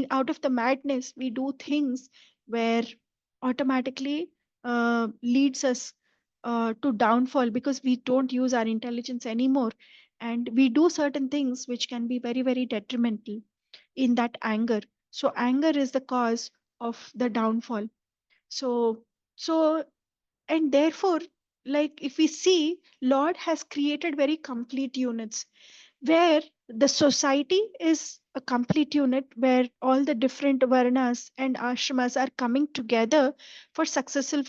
Out of the madness, we do things where automatically leads us to downfall, because we don't use our intelligence anymore, and we do certain things which can be very, very detrimental in that anger. So anger is the cause of the downfall. So so and therefore, like, if we see, Lord has created very complete units, where the society is a complete unit, where all the different varnas and ashramas are coming together for successful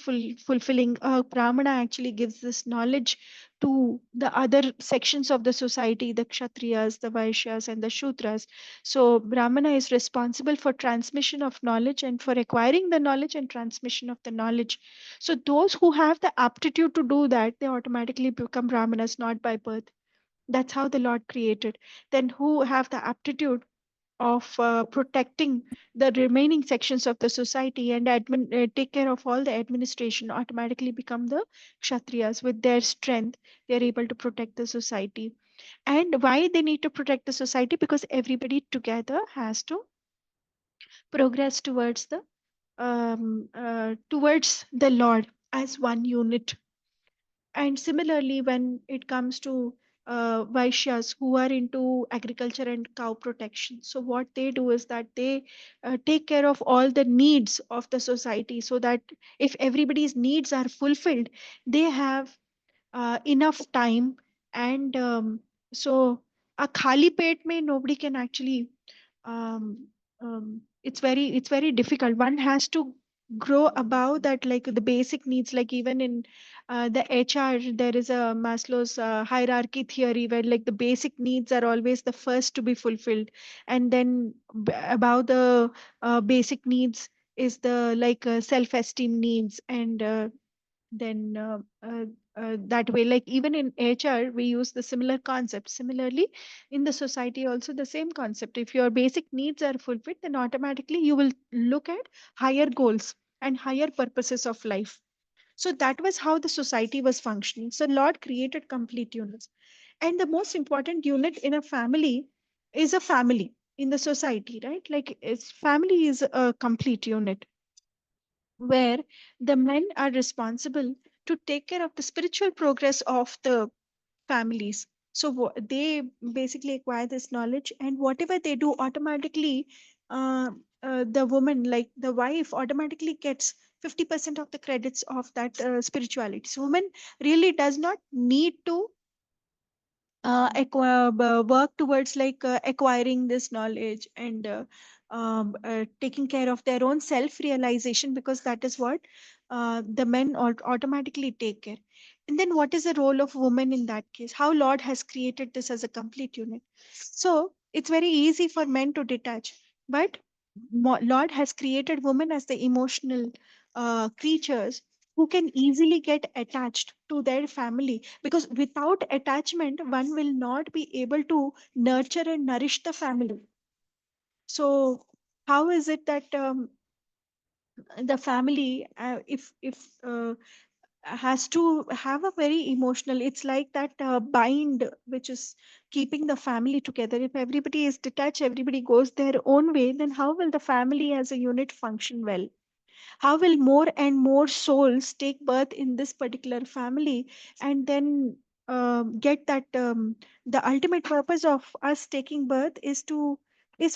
fulfilling. Brahmana actually gives this knowledge to the other sections of the society, the kshatriyas, the vaishyas, and the shudras. So Brahmana is responsible for transmission of knowledge and for acquiring the knowledge and transmission of the knowledge. So those who have the aptitude to do that, they automatically become Brahmanas, not by birth. That's how the Lord created. Then who have the aptitude of protecting the remaining sections of the society and take care of all the administration, automatically become the kshatriyas. With their strength, they are able to protect the society. And why they need to protect the society? Because everybody together has to progress towards the Lord as one unit. And similarly, when it comes to Vaishyas who are into agriculture and cow protection, so what they do is that they take care of all the needs of the society, so that if everybody's needs are fulfilled, they have enough time. And so a khali pet mein nobody can actually, it's very difficult. One has to grow above that, like the basic needs. Like even in the HR, there is a Maslow's hierarchy theory, where like the basic needs are always the first to be fulfilled, and then above the basic needs is the like self-esteem needs. And then that way, like even in HR we use the similar concept. Similarly, in the society also the same concept. If your basic needs are fulfilled, then automatically you will look at higher goals and higher purposes of life. So that was how the society was functioning. So Lord created complete units. And the most important unit in a family is a family in the society, right? Like family is a complete unit, where the men are responsible to take care of the spiritual progress of the families. So they basically acquire this knowledge, and whatever they do, automatically uh, the woman, like the wife, automatically gets 50% of the credits of that spirituality. So woman really does not need to work towards like acquiring this knowledge and taking care of their own self realization, because that is what the men automatically take care. And then what is the role of woman in that case? How Lord has created this as a complete unit. So it's very easy for men to detach, but Lord has created women as the emotional creatures who can easily get attached to their family, because without attachment one will not be able to nurture and nourish the family. So how is it that the family, if has to have a very emotional, it's like that bind which is keeping the family together. If everybody is detached, everybody goes their own way, then how will the family as a unit function well? How will more and more souls take birth in this particular family, and then get that the ultimate purpose of us taking birth is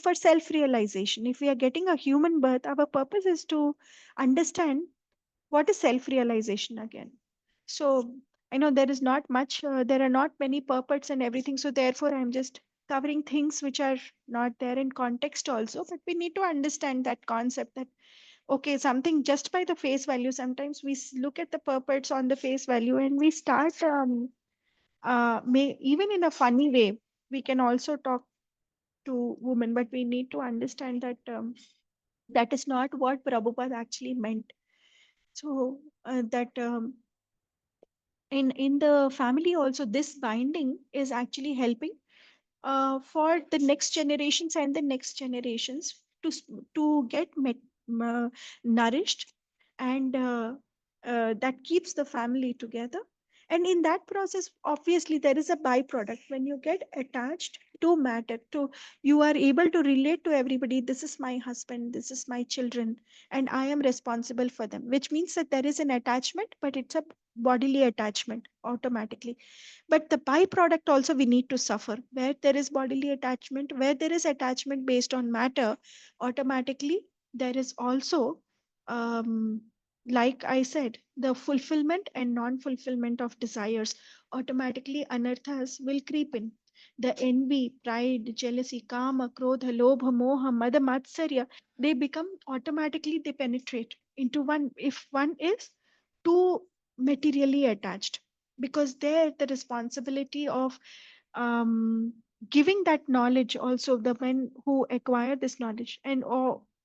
for self realization. If we are getting a human birth, our purpose is to understand what is self realization again. So I know there is not much, there are not many purports and everything, so therefore I'm just covering things which are not there in context also, but we need to understand that concept that okay, something just by the face value, sometimes we look at the purports on the face value and we start may even in a funny way we can also talk to women, but we need to understand that that is not what Prabhupada actually meant. So that in the family also, this binding is actually helping for the next generations and the next generations to get nourished, and that keeps the family together. And in that process, obviously there is a byproduct. When you get attached to matter, to you are able to relate to everybody, this is my husband, this is my children, and I am responsible for them, which means that there is an attachment, but it's a bodily attachment automatically. But the byproduct also we need to suffer. Where there is bodily attachment, where there is attachment based on matter, automatically there is also um, like I said, the fulfillment and non-fulfillment of desires. Automatically anarthas will creep in. The envy, pride, jealousy, kama, krodha, lobha, moha, mada, matsarya, they become automatically, they penetrate into one. If one is too materially attached, because there the responsibility of um, giving that knowledge, also the men who acquire this knowledge. And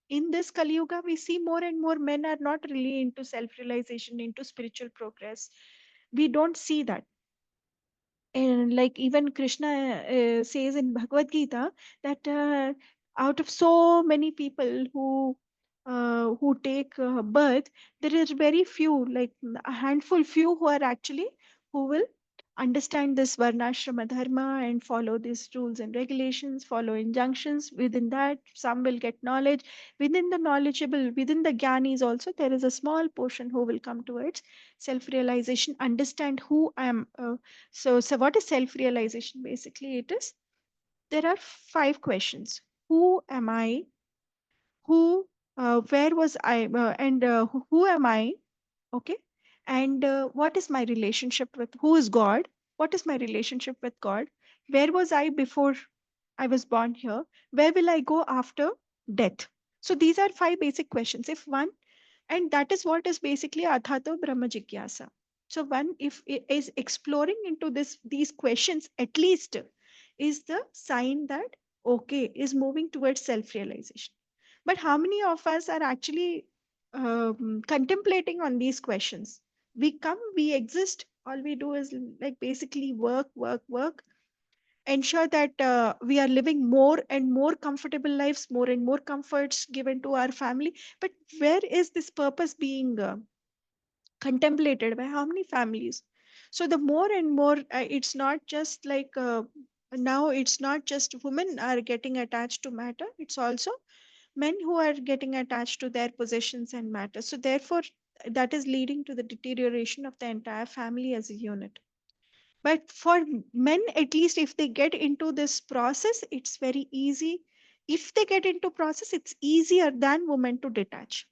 in this Kali Yuga, we see more and more men are not really into self realization, into spiritual progress. We don't see that. And like even Krishna says in Bhagavad Gita that out of so many people who take birth, there is very few, like a handful few who are actually who will understand this varnashrama dharma and follow these rules and regulations, follow injunctions. Within that, some will get knowledge. Within the knowledgeable, within the gyanis also, there is a small portion who will come towards self realization, understand who I am. So what is self realization? Basically, it is there are 5 questions. Who am I? Who, where was I? And who am I? Okay. And what is my relationship with who is God? What is my relationship with God? Where was I before I was born here? Where will I go after death? So these are 5 basic questions. If one, and that is what is basically Athato Brahma Jigyasa. So one, if is exploring into these questions, at least is the sign that okay, is moving towards self-realization. But how many of us are actually contemplating on these questions? We come, we exist, all we do is like basically work, work, work, ensure that we are living more and more comfortable lives, more and more comforts given to our family. But where is this purpose being contemplated by how many families? So the more and more, it's not just like now it's not just women are getting attached to matter, it's also men who are getting attached to their possessions and matter. So therefore, that is leading to the deterioration of the entire family as a unit. But for men, at least if they get into this process, it's very easy. If they get into process, it's easier than women to detach,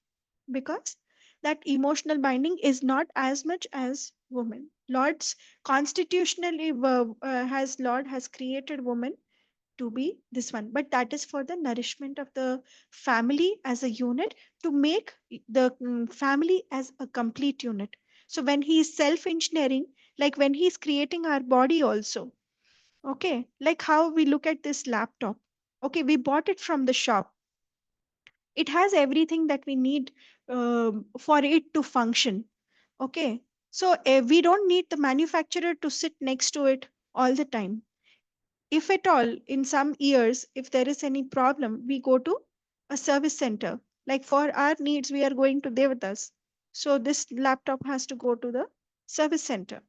because that emotional binding is not as much as women. Lord's constitutionally has Lord has created women to be this one, but that is for the nourishment of the family as a unit, to make the family as a complete unit. So when he is self engineering, like when he's creating our body also. Okay, like how we look at this laptop. Okay, we bought it from the shop. It has everything that we need for it to function. Okay, so we don't need the manufacturer to sit next to it all the time. If at all, in some years, if there is any problem, we go to a service center. Like for our needs, we are going to Devatas. So this laptop has to go to the service center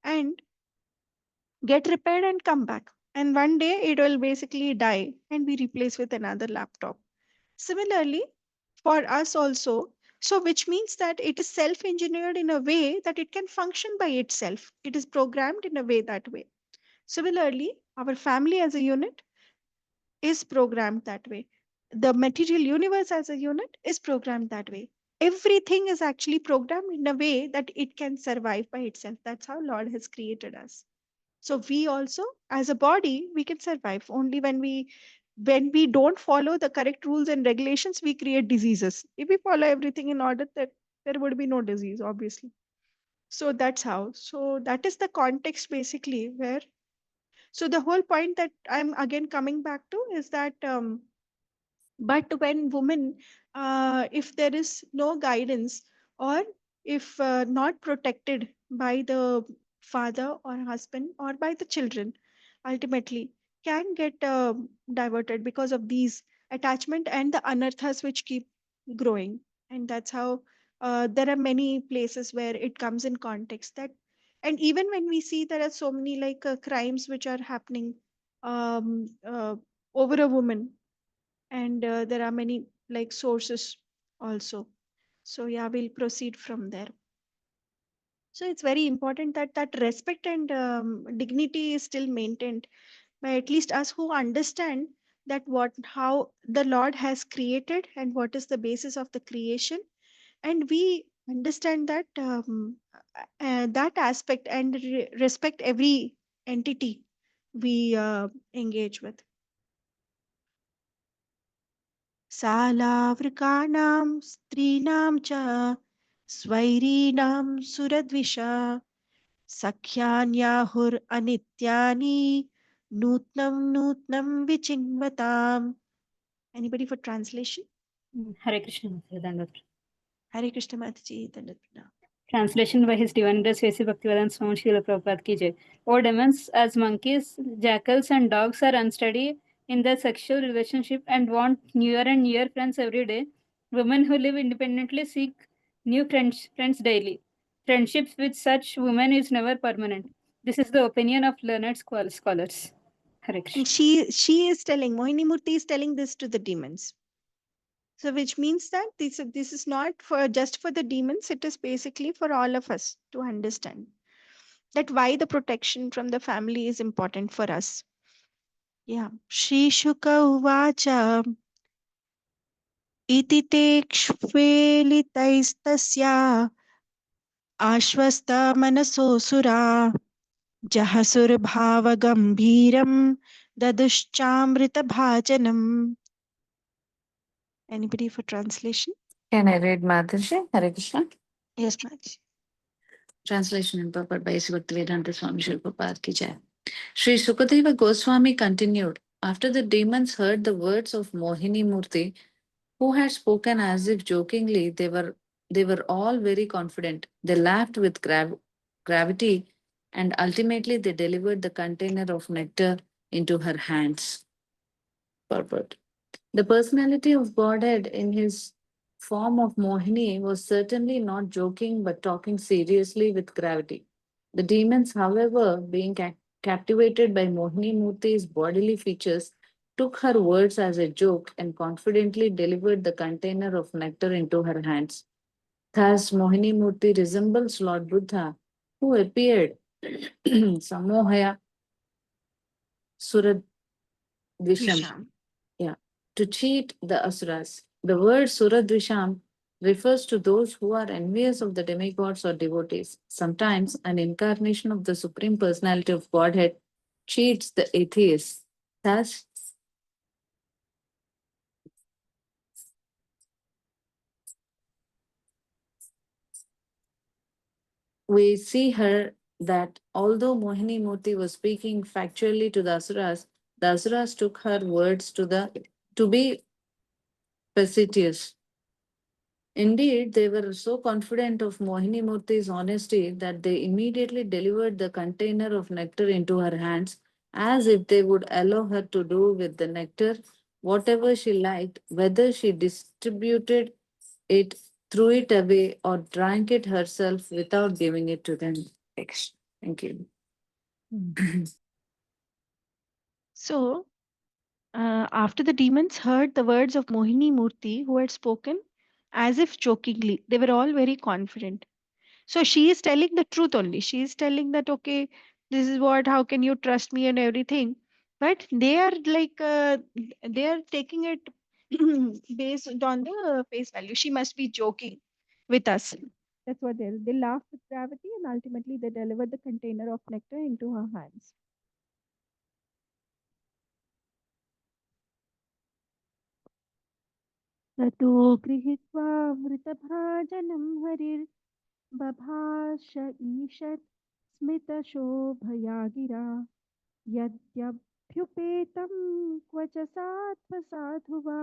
and get repaired and come back. And one day it will basically die and be replaced with another laptop. Similarly, for us also, so which means that it is self engineered in a way that it can function by itself. It is programmed in a way that way. Similarly, our family as a unit is programmed that way. The material universe as a unit is programmed that way. Everything is actually programmed in a way that it can survive by itself. That's how Lord has created us. So we also, as a body, we can survive only when we don't follow the correct rules and regulations, we create diseases. If we follow everything in order, that there would be no disease, obviously. So that's how. So that is the context basically where. So the whole point that I'm again coming back to is that but when women, if there is no guidance, or if not protected by the father or husband or by the children, ultimately can get diverted because of these attachment and the anarthas which keep growing. And that's how there are many places where it comes in context that. And even when we see there are so many like crimes which are happening um, uh, over a woman, and there are many like sources also. So yeah, we'll proceed from there. So it's very important that that respect and dignity is still maintained by at least us who understand that what how the Lord has created and what is the basis of the creation. And we understand that that aspect and respect every entity we engage with. सालावृकाणां स्त्रीणां च स्वैरीणां सुरद्विषा सख्यान्याहुरनित्यानि नूत्नं नूत्नं विचिन्वताम्. Anybody for translation? Hare Krishna. Dandavat. Hare Krishna Mataji, Dandavat Pranam. Translation by His Divine Grace A.C. Bhaktivedanta Swami Srila Prabhupada ki jai. All demons as monkeys, jackals and dogs are unsteady in their sexual relationship and want newer and newer friends every day. Women who live independently seek new friends daily. Friendships with such women is never permanent. This is the opinion of learned scholars. Hare Krishna. And she is telling, Mohini Murti is telling this to the demons. So which means that this is not for just for the demons, it is basically for all of us to understand that why the protection from the family is important for us. Yeah. Shri Shuka Uvacha Iti te kshvelitaistaस्या आश्वस्त मनसोऽसुरा जहसुरभावगम्भीरं ददुश्चामृतभाजनम्. Anybody for translation? Can I read Mataji? Hare Krishna. Yes, Maj. Translation and purport by Sri Bhaktivedanta Swami Srila Prabhupada ki jai. Sri Sukadeva Goswami continued. After the demons heard the words of Mohini Murti, who had spoken as if jokingly, they were all very confident. They laughed with gravity, and ultimately they delivered the container of nectar into her hands. Purport. The personality of Godhead in his form of Mohini was certainly not joking but talking seriously with gravity. The demons, however, being captivated by Mohini Murti's bodily features, took her words as a joke and confidently delivered the container of nectar into her hands. Thus, Mohini Murti resembles Lord Buddha, who appeared Samohaya Suradvisham. Visham. Yeah, to cheat the asuras. The word Suradvisham refers to those who are envious of the demigods or devotees. Sometimes an incarnation of the Supreme Personality of Godhead cheats the atheists. Thus, we see her that although Mohini Murti was speaking factually to the Asuras took her words to be facetious. Indeed, they were so confident of Mohini Murti's honesty that they immediately delivered the container of nectar into her hands as if they would allow her to do with the nectar whatever she liked, whether she distributed it, threw it away, or drank it herself without giving it to them. Next. Thank you. So, after the demons heard the words of Mohini Murti, who had spoken as if jokingly, they were all very confident. So she is telling the truth only. She is telling that, okay, this is what, how can you trust me and everything. But they are like, they are taking it based on the face value. She must be joking with us. That's what they laughed with gravity and ultimately they delivered the container of nectar into her hands. ततो गृहीत्वा मृतभाजनं हरिर्बभाष ईषत् स्मितशोभया गिरा यद्यभ्युपेतं क्व च साध्व वा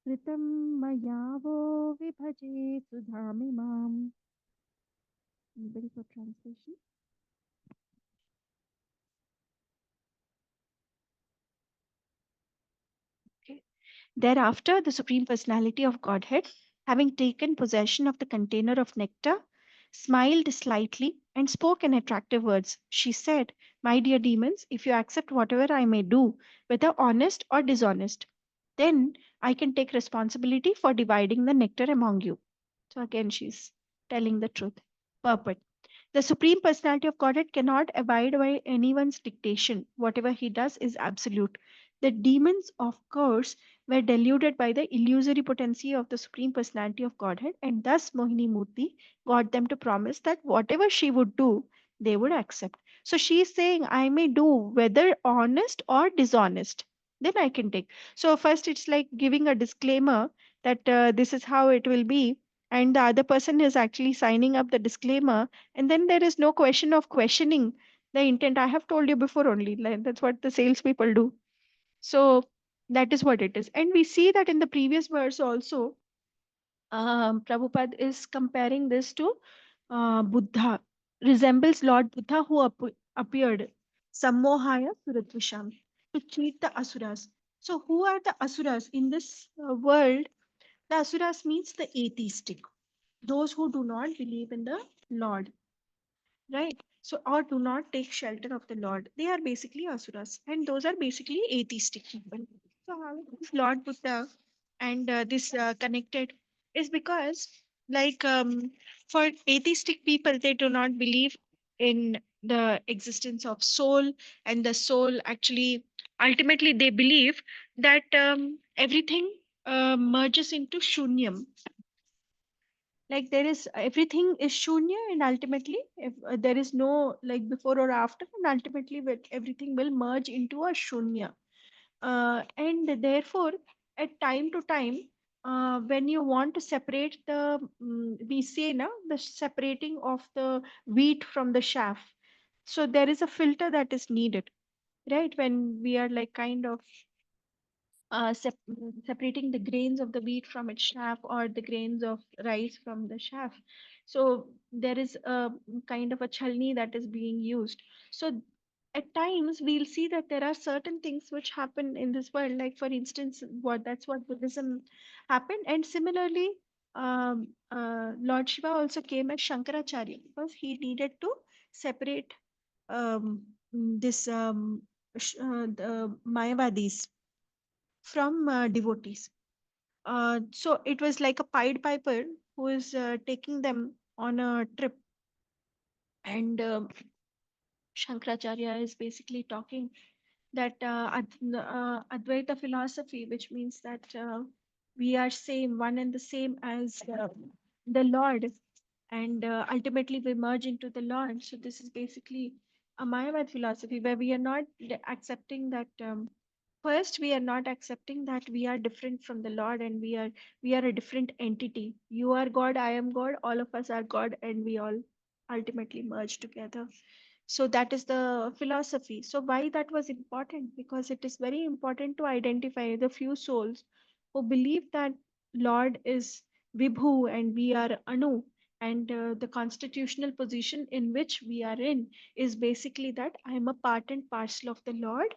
कृतं मया वो विभजे सुधामिमाम्. Anybody for translation? Okay. Thereafter, the Supreme Personality of Godhead, having taken possession of the container of nectar, smiled slightly and spoke in attractive words. She said, "My dear demons, if you accept whatever I may do, whether honest or dishonest, then I can take responsibility for dividing the nectar among you." So again, she's telling the truth. Purport. The Supreme Personality of Godhead cannot abide by anyone's dictation. Whatever he does is absolute. The demons, of course, were deluded by the illusory potency of the Supreme Personality of Godhead, and thus Mohini Murti got them to promise that whatever she would do, they would accept. So she is saying, I may do whether honest or dishonest, then I can take. So, first, it's like giving a disclaimer that this is how it will be, and the other person is actually signing up the disclaimer, and then there is no question of questioning the intent. I have told you before only, like, that's what the salespeople do. So that is what it is. And we see that in the previous verse also, Prabhupada is comparing this to Buddha, resembles Lord Buddha who appeared, Sammohaya Suratvisham, to cheat the Asuras. So, who are the Asuras in this world? The Asuras means the atheistic, those who do not believe in the Lord, right? So, or do not take shelter of the Lord. They are basically Asuras, and those are basically atheistic people. So, how is Lord Buddha and this connected is because, like, for atheistic people, they do not believe in the existence of soul, and the soul actually ultimately they believe that everything merges into shunyam, like there is everything is shunya, and ultimately if there is no like before or after, and ultimately everything will merge into a shunya. And therefore at time to time, when you want to separate the we say now the separating of the wheat from the chaff, so there is a filter that is needed, right? When we are like kind of separating the grains of the wheat from its chaff, or the grains of rice from the chaff. So there is a kind of a chalni that is being used. So at times we'll see that there are certain things which happen in this world, like for instance, that's what Buddhism happened. And similarly, Lord Shiva also came as Shankaracharya because he needed to separate this the Mayavadis from devotees. So it was like a Pied Piper who is taking them on a trip, and Shankaracharya is basically talking that Advaita philosophy, which means that we are same, one and the same as the Lord, and ultimately we merge into the Lord. So this is basically a Mayavad philosophy where we are not accepting that. First, we are not accepting that we are different from the Lord, and we are a different entity. You are God, I am God, all of us are God, and we all ultimately merge together. So that is the philosophy. So why that was important? Because it is very important to identify the few souls who believe that Lord is Vibhu and we are Anu, and the constitutional position in which we are in is basically that I am a part and parcel of the Lord,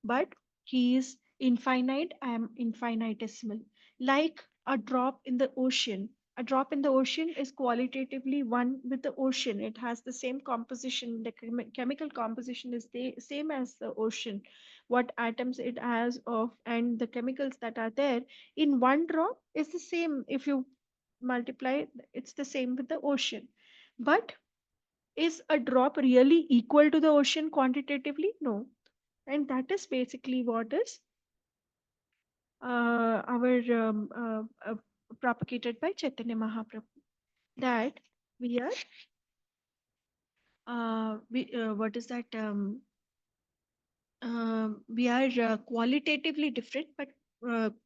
but he is infinite, I am infinitesimal. Like a drop in the ocean. A drop in the ocean is qualitatively one with the ocean. It has the same composition, the chemical composition is the same as the ocean. What atoms it has of and the chemicals that are there in one drop is the same. If you multiply, it's the same with the ocean. But is a drop really equal to the ocean quantitatively? No, and that is basically what is our propagated by Chaitanya Mahaprabhu, that we are what is that we are qualitatively different but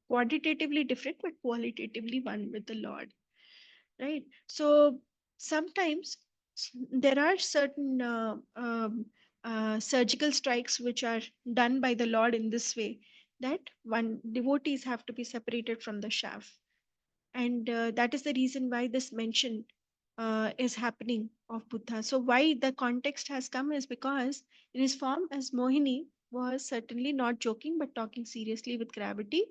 quantitatively different but qualitatively one with the Lord, right? So sometimes there are certain surgical strikes which are done by the Lord in this way, that one devotees have to be separated from the shaft, and that is the reason why this mention is happening of Buddha. So why the context has come is because in his form as Mohini was certainly not joking but talking seriously with gravity.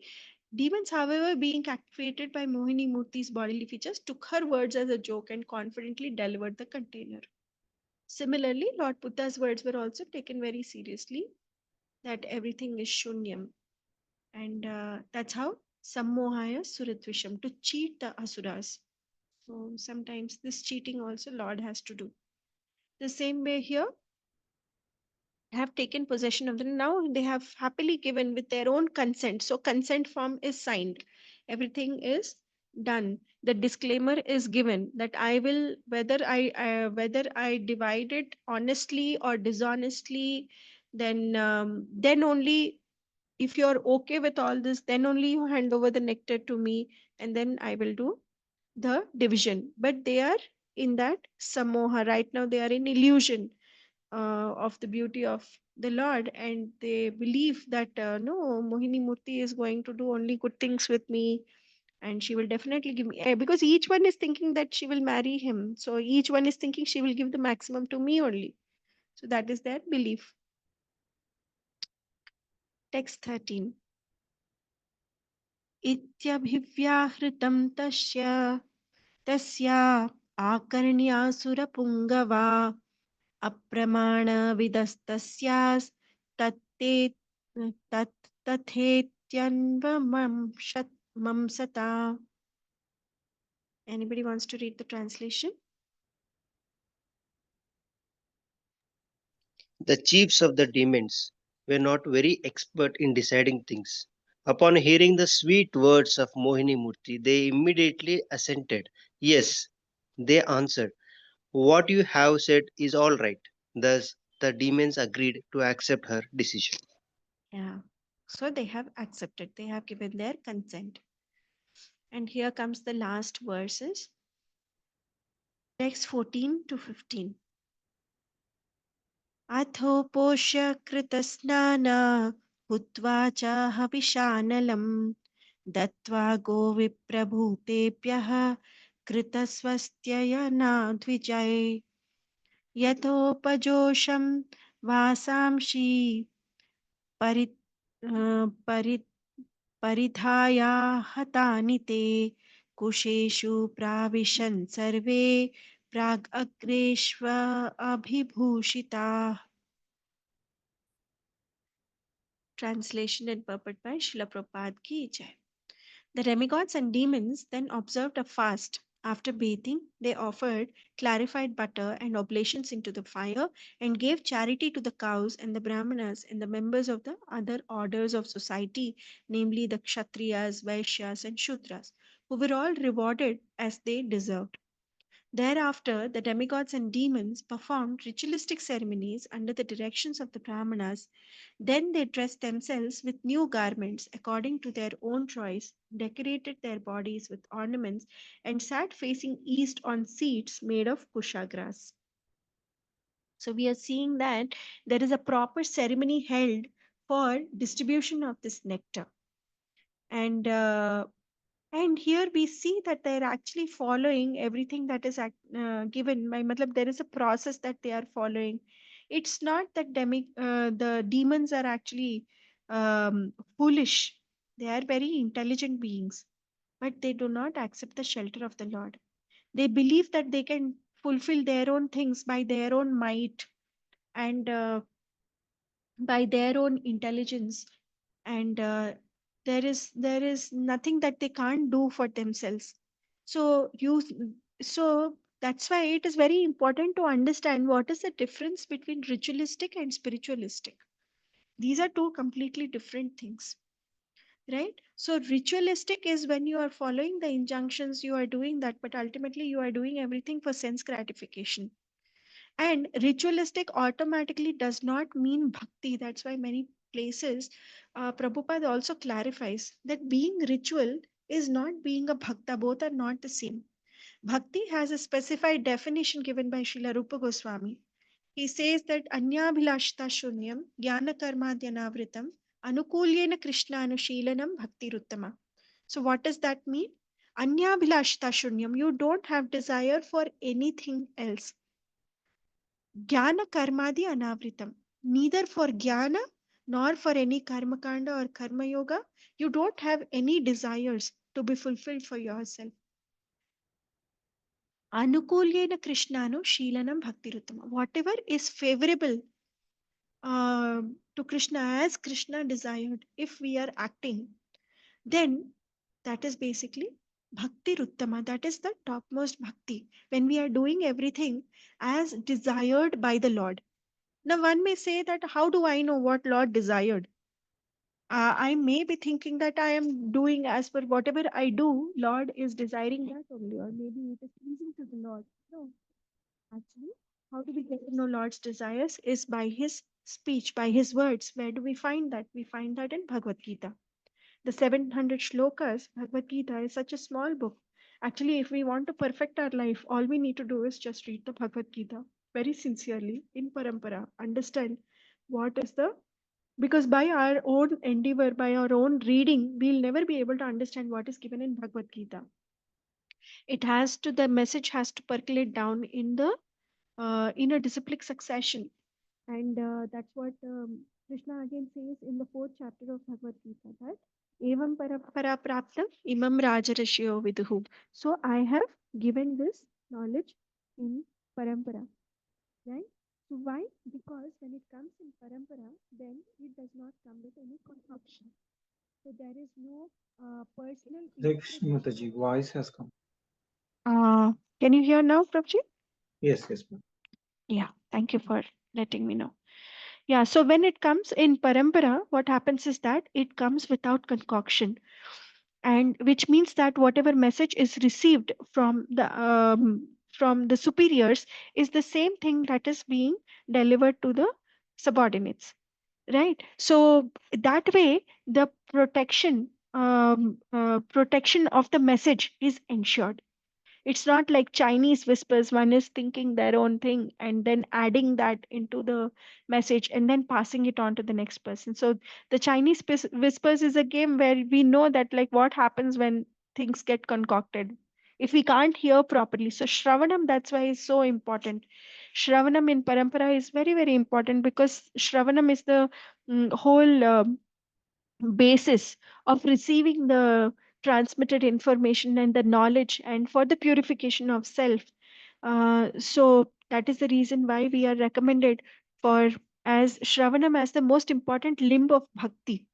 Demons, however, being activated by Mohini Murthi's bodily features, took her words as a joke and confidently delivered the container. Similarly, Lord Buddha's words were also taken very seriously, that everything is shunyam. And that's how Sammohaya Suratvisham, to cheat the asuras. So sometimes this cheating also Lord has to do. The same way here, have taken possession of them. Now they have happily given with their own consent. So consent form is signed. Everything is done. The disclaimer is given that I will, whether I divide it honestly or dishonestly, then only, if you're okay with all this, then only you hand over the nectar to me, and then I will do the division. But they are in that samoha right now. They are in illusion of the beauty of the Lord, and they believe that no, Mohini Murti is going to do only good things with me, and she will definitely give me, because each one is thinking that she will marry him. So each one is thinking she will give the maximum to me only. So that is their belief. Text 13. इत्यभिव्याहृतं तस्या आकर्ण्यासुरपुङ्गवा अप्रमाणविदस्तस्यास्तत्ते तथेत्यन्वमंशता. Anybody wants to read the translation? The chiefs of the demons were not very expert in deciding things. Upon hearing the sweet words of Mohini Murti, they immediately assented. Yes, they answered, what you have said is all right. Thus, the demons agreed to accept her decision. Yeah. So they have accepted, they have given their consent. And here comes the last verses, text 14 to 15. अथोपोष्य कृतस्नाना हुत्वा च हविषानलम् दत्त्वा गोविप्रभूतेभ्यः कृतस्वस्त्ययनाद्विजये यथोपजोषं वासांसि परि परि परिधाया हतानि ते कुशेषु provision सर्वे प्राग् अभिभूषिताः. Translation and purport by Srila Prabhupada Ki Jai. The demigods and demons then observed a fast. After bathing, they offered clarified butter and oblations into the fire and gave charity to the cows and the brahmanas and the members of the other orders of society, namely the kshatriyas, vaishyas, and shudras, who were all rewarded as they deserved. Thereafter, the demigods and demons performed ritualistic ceremonies under the directions of the brahmanas. Then they dressed themselves with new garments according to their own choice, decorated their bodies with ornaments, and sat facing east on seats made of kusha grass. So we are seeing that there is a proper ceremony held for distribution of this nectar. And here we see that they're actually following everything that is given. My matlab, there is a process that they are following. It's not that the demons are actually foolish. They are very intelligent beings, but they do not accept the shelter of the Lord. They believe that they can fulfill their own things by their own might and by their own intelligence, and there is nothing that they can't do for themselves. So that's why it is very important to understand what is the difference between ritualistic and spiritualistic. These are two completely different things, right? So ritualistic is when you are following the injunctions, you are doing that, but ultimately you are doing everything for sense gratification. And ritualistic automatically does not mean bhakti. That's why many places, Prabhupada also clarifies that being ritual is not being a bhakta. Both are not the same. Bhakti has a specified definition given by Srila Rupa Goswami. He says that anyabhilashta shunyam jnana karmadhyanavritam anukulyena krishna anushilanam bhakti ruttama. So what does that mean? Anyabhilashta shunyam. You don't have desire for anything else. Jnana karmadi anavritam. Neither for jnana nor for any karma kanda or karma yoga. You don't have any desires to be fulfilled for yourself. Anukulyena krishnanu shilanam bhaktiruttama. Whatever is favorable to Krishna as Krishna desired, if we are acting, then that is basically bhakti ruttama. That is the topmost bhakti. When we are doing everything as desired by the Lord. Now, one may say that how do I know what Lord desired? I may be thinking that I am doing as per whatever I do, Lord is desiring that only, or maybe it is pleasing to the Lord. No, actually, how do we get to know Lord's desires? Is by His speech, by His words. Where do we find that? We find that in Bhagavad Gita. The 700 shlokas, Bhagavad Gita is such a small book. Actually, if we want to perfect our life, all we need to do is just read the Bhagavad Gita very sincerely in parampara, understand what is the, because by our own endeavor, by our own reading, we'll never be able to understand what is given in Bhagavad Gita. The message has to percolate down in a disciplic succession. And that's what Krishna again says in the 4th chapter of Bhagavad Gita, that evam para praptam imam rajarashyo viduhu. So I have given this knowledge in parampara, right? So why? Because when it comes in parampara, then it does not come with any concoction. So there is no personal. Mataji, voice has come. Can you hear now, Prabhuji? Yes, yes, ma'am. Yeah, thank you for letting me know. Yeah, so when it comes in parampara, what happens is that it comes without concoction, and which means that whatever message is received from the superiors is the same thing that is being delivered to the subordinates, right? So that way, the protection of the message is ensured. It's not like Chinese whispers, one is thinking their own thing and then adding that into the message and then passing it on to the next person. So the Chinese whispers is a game where we know that like what happens when things get concocted. If we can't hear properly. So Shravanam, that's why is so important. Shravanam in Parampara is very, very important because Shravanam is the whole basis of receiving the transmitted information and the knowledge and for the purification of self. So that is the reason why we are recommended for as Shravanam as the most important limb of bhakti,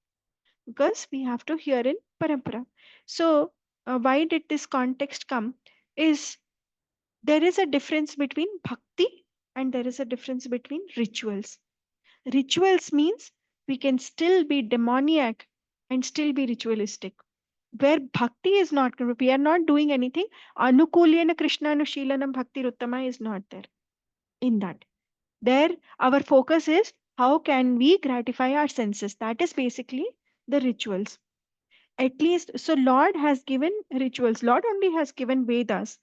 because we have to hear in parampara. So why did this context come is there is a difference between bhakti and there is a difference between rituals. Rituals means we can still be demoniac and still be ritualistic. Where bhakti is not, we are not doing anything. Anukulyena Krishna Anushilanam Bhakti Ruttama is not there in that. There, our focus is how can we gratify our senses. That is basically the rituals. At least, so Lord has given rituals. Lord only has given Vedas.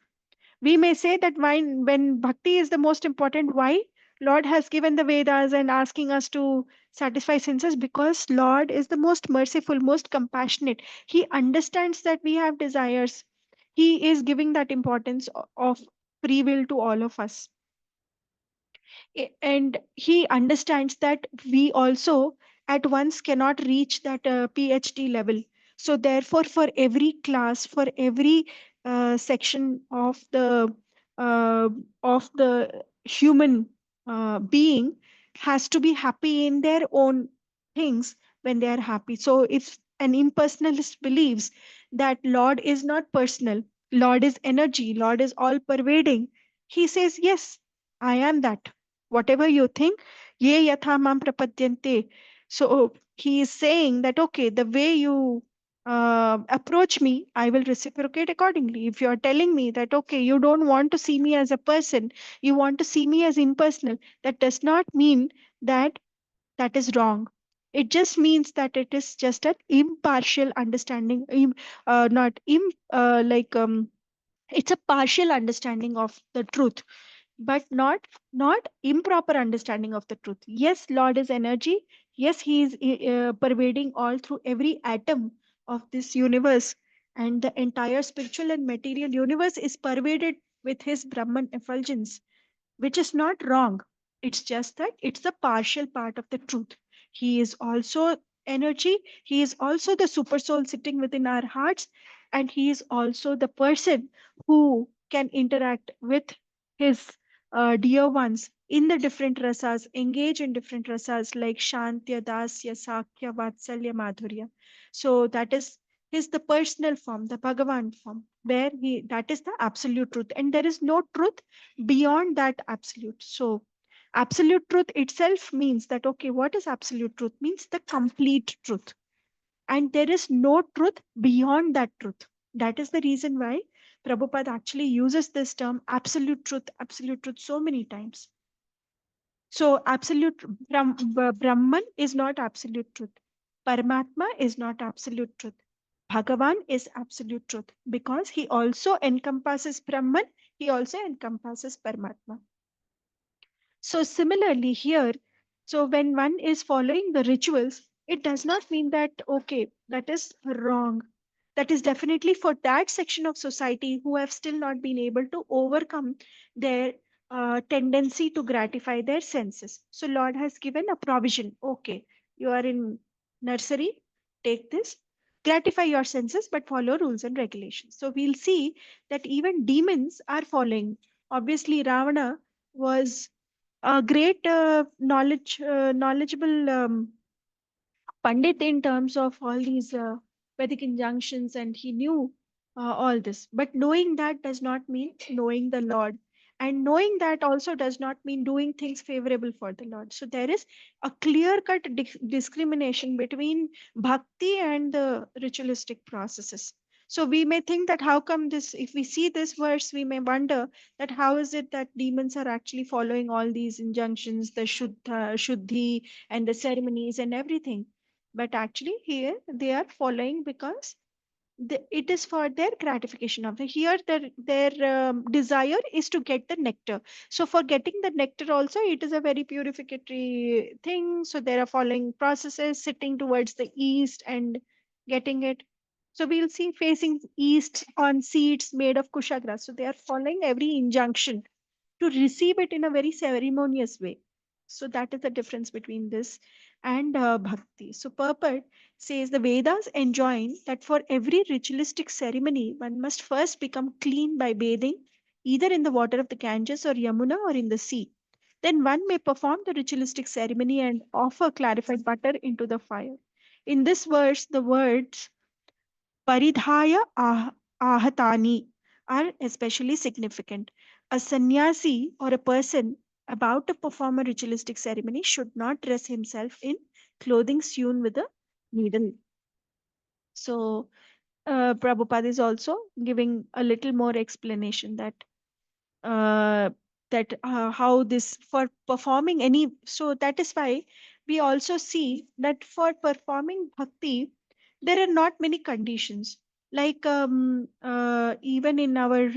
We may say that when bhakti is the most important, why? Lord has given the Vedas and asking us to satisfy senses because Lord is the most merciful, most compassionate. He understands that we have desires. He is giving that importance of free will to all of us. And he understands that we also at once cannot reach that PhD level. So therefore, for every class, for every section uh, of the human being has to be happy in their own things when they are happy. So if an impersonalist believes that Lord is not personal, Lord is energy, Lord is all pervading, he says, yes, I am that. Whatever you think, ye yatha mam prapadyante. So he is saying that okay, the way you approach me, I will reciprocate accordingly. If you are telling me that okay, you don't want to see me as a person, you want to see me as impersonal, that does not mean that that is wrong. It just means that it is just an impartial understanding, not like it's a partial understanding of the truth, but not improper understanding of the truth. Yes, Lord is energy. Yes, he is pervading all through every atom of this universe, and the entire spiritual and material universe is pervaded with his Brahman effulgence, which is not wrong. It's just that it's the partial part of the truth. He is also energy. He is also the super soul sitting within our hearts. And he is also the person who can interact with his dear ones in the different rasas, engage in different rasas like Shantya, Dasya, Sakya, Vatsalya, Madhurya. So that is the personal form, the Bhagavan form, where he that is the absolute truth. And there is no truth beyond that absolute. So absolute truth itself means that okay, what is absolute truth? Means the complete truth. And there is no truth beyond that truth. That is the reason why Prabhupada actually uses this term absolute truth so many times. So absolute Brahman is not absolute truth. Paramatma is not absolute truth. Bhagavan is absolute truth because he also encompasses Brahman, he also encompasses Paramatma. So similarly here, so when one is following the rituals, it does not mean that, okay, that is wrong. That is definitely for that section of society who have still not been able to overcome their tendency to gratify their senses. So Lord has given a provision. Okay, you are in nursery, take this, gratify your senses, but follow rules and regulations. So we'll see that even demons are following. Obviously, Ravana was a great knowledgeable Pandit in terms of all these Vedic injunctions, and he knew all this. But knowing that does not mean knowing the Lord. And knowing that also does not mean doing things favorable for the Lord. So there is a clear cut discrimination between bhakti and the ritualistic processes. So we may think that how come this, if we see this verse, we may wonder that how is it that demons are actually following all these injunctions, the shuddhi, and the ceremonies and everything. But actually here they are following because it is for their gratification of the here their desire is to get the nectar. So for getting the nectar also, it is a very purificatory thing. So they are following processes, sitting towards the east and getting it. So we'll see facing east on seats made of kushagra. So they are following every injunction to receive it in a very ceremonious way. So that is the difference between this and bhakti. So purport says the Vedas enjoin that for every ritualistic ceremony, one must first become clean by bathing either in the water of the Ganges or Yamuna or in the sea. Then one may perform the ritualistic ceremony and offer clarified butter into the fire. In this verse, the words Paridhaya ahatani are especially significant. A sannyasi or a person about to perform a ritualistic ceremony should not dress himself in clothing sewn with a needle. So, Prabhupada is also giving a little more explanation that uh, how this for performing any. So that is why we also see that for performing bhakti there are not many conditions, like even in our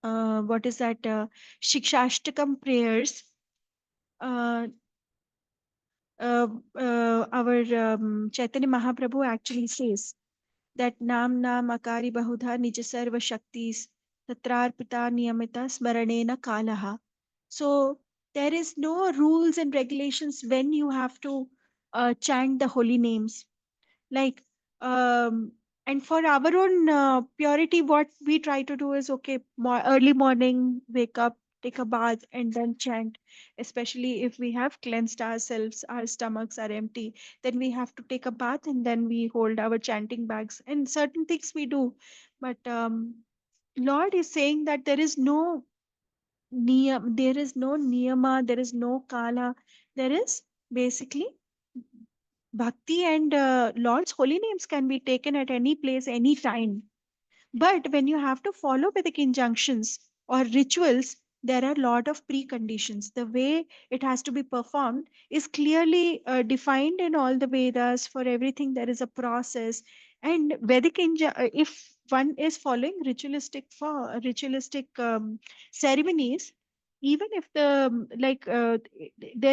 what is that? Shikshashtakam prayers. Uh, our Chaitanya Mahaprabhu actually says that Nam Nam Akari Bahudha Nija Sarva Shaktis Tatrarpita Niyamita Smaranena Kalaha. So there is no rules and regulations when you have to chant the holy names. Like, um, and for our own purity, what we try to do is okay, early morning, wake up, take a bath, and then chant. Especially if we have cleansed ourselves, our stomachs are empty, then we have to take a bath and then we hold our chanting bags. And certain things we do. But Lord is saying that there is no there is no niyama, there is no kala, there is basically bhakti, and Lord's holy names can be taken at any place, any time. But when you have to follow Vedic injunctions or rituals, there are a lot of preconditions. The way it has to be performed is clearly defined in all the Vedas. For everything, there is a process. And if one is following ritualistic ceremonies, even if there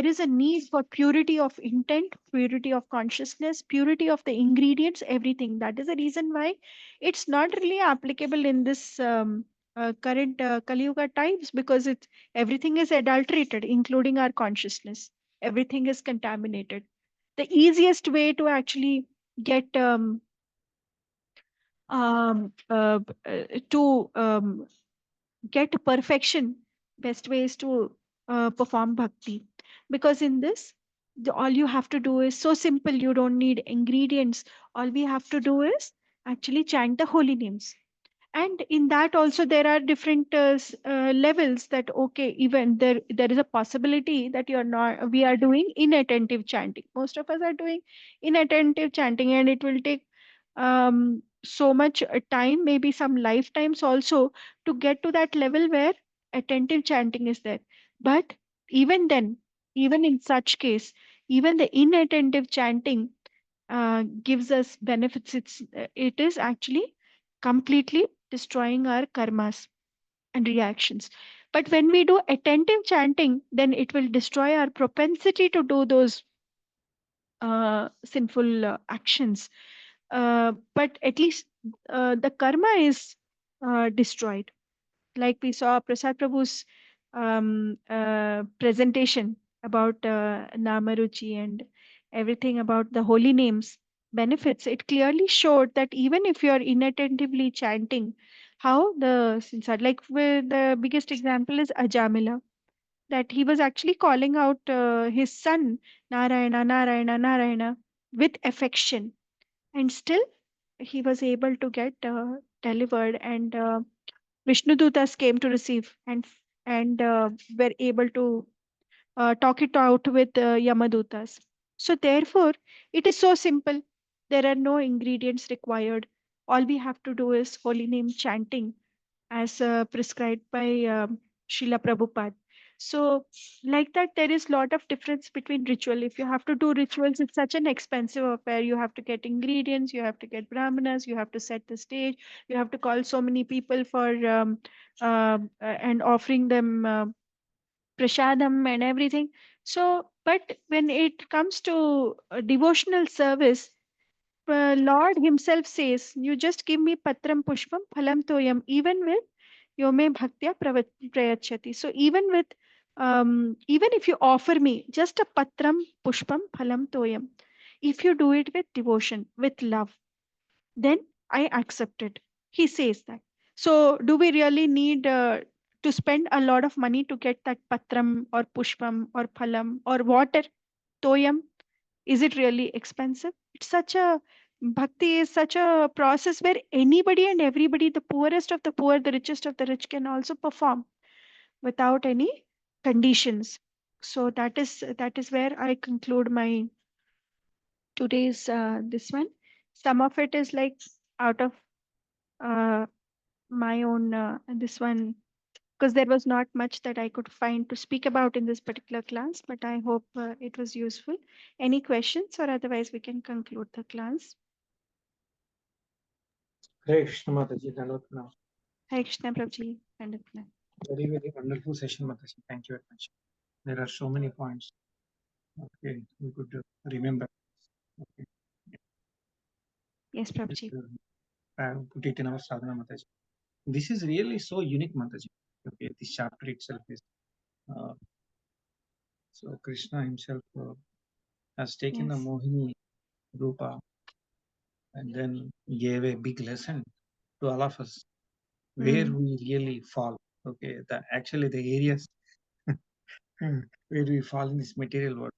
is a need for purity of intent, purity of consciousness, purity of the ingredients, everything. That is the reason why it's not really applicable in this current Kali Yuga times, because everything is adulterated, including our consciousness. Everything is contaminated. The easiest way to actually get um, uh, to get perfection, best way is to perform bhakti, because in this all you have to do is so simple. You don't need ingredients. All we have to do is actually chant the holy names, and in that also there are different levels. That okay, even there is a possibility that you're not we are doing inattentive chanting. Most of us are doing inattentive chanting, and it will take so much time, maybe some lifetimes also, to get to that level where attentive chanting is there. But even then, even in such case, even the inattentive chanting gives us benefits. It is actually completely destroying our karmas and reactions. But when we do attentive chanting, then it will destroy our propensity to do those sinful actions. But at least the karma is destroyed. Like we saw Prasad Prabhu's presentation about Namaruchi and everything about the holy names benefits. It clearly showed that even if you are inattentively chanting, how the sins are. Like the biggest example is Ajamila, that he was actually calling out his son Narayana, Narayana, Narayana with affection, and still he was able to get delivered, and Vishnu Dutas came to receive, and were able to talk it out with Yamadutas. So therefore, it is so simple. There are no ingredients required. All we have to do is holy name chanting, as prescribed by Srila Prabhupada. So, like that, there is lot of difference between ritual. If you have to do rituals, it's such an expensive affair. You have to get ingredients, you have to get brahmanas, you have to set the stage, you have to call so many people for and offering them prasadam and everything. So, but when it comes to devotional service, Lord Himself says, "You just give me patram pushpam phalam toyam," even with yome bhaktya prayachati. So even if you offer me just a patram pushpam phalam toyam, if you do it with devotion, with love, then I accept it. He says that. So do we really need to spend a lot of money to get that patram or pushpam or phalam or water, toyam? Is it really expensive? It's such a Bhakti is such a process where anybody and everybody, the poorest of the poor, the richest of the rich, can also perform without any conditions. So that is where I conclude my today's this one. Some of it is like out of uh, my own this one, because there was not much that I could find to speak about in this particular class, but I hope it was useful. Any questions, or otherwise we can conclude the class. Hare Krishna Mataji, Dandavat Pranam. Hare Krishna Prabhuji. Dandavat Pranam. Very, very wonderful session, Mataji. Thank you very much. There are so many points. Okay, we could remember. Okay. Yes, Prabhuji. Put it in our sadhana, Mataji. This is really so unique, Mataji. Okay, this chapter itself is. So Krishna himself has taken the Yes. Mohini Rupa and then gave a big lesson to all of us where we really fall. Okay, actually the areas where we fall in this material world.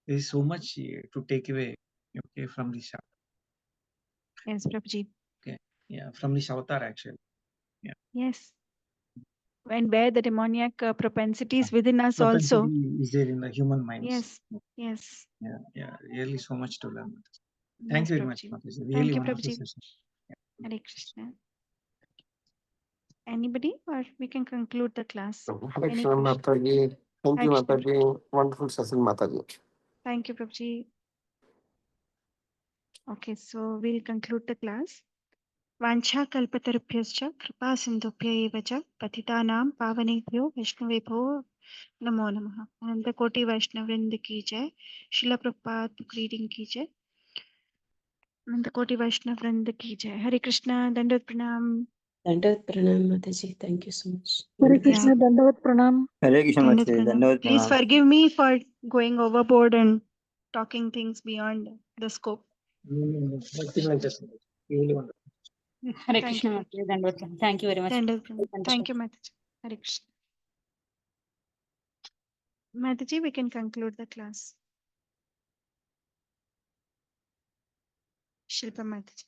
There is so much to take away. Okay, from this chapter. Yes, Prabhuji. Okay, yeah, from this avatar actually. Yeah. Yes. And where the demoniac propensities within us also. Propensity is there in the human minds. Yes. Yes. Yeah, yeah, really so much to learn. Yes, Thank you very much, Prabhuji. Mataji. Really Thank you, wonderful Prabhuji. session. Hare Krishna. Anybody, or we can conclude the class? Hare Any Krishna, question? Mataji. Thank you, Hare Krishna. Mataji. Wonderful session, Mataji. Thank you, Prabhuji. Okay, so we'll conclude the class. Vancha kalpatarubhyascha kripa sindhubhya eva cha patitanam pavanebhyo vaishnavebhyo namo namaha. Ananta Koti Vaishnavrind ki jai. Srila Prabhupada book reading ki jai. Ananta Koti Vaishnavrind ki jai. Hare Krishna, Dandavat Pranam. Dandavat Pranam, Mataji. Thank you so much. Hare Wonderful. Krishna, Dandavat Pranam. Hare Krishna Dandavat Mataji, Pranam. Dandavat Please Pranam. forgive me for going overboard and talking things beyond the scope. Nothing like that. Really wonderful. Hare Thank Krishna, you. Mataji. Dandavat Pranam. Thank you very much. Dandavat Pranam. Thank you, Mataji. Hare Krishna. Mataji, we can conclude the class. Shilpa Mataji.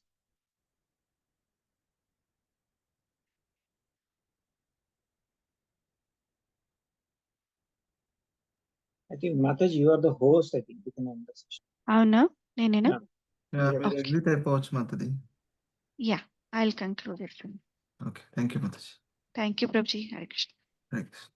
I think Mataji, you are the host. I think you can end the session. Avuna? Nenena? Yeah, Okay. exit అయిపోవచ్చు Mataji. Yeah, I'll conclude it. Okay, thank you Mataji. Thank you, Prabhuji. Hare Krishna. Hare Krishna.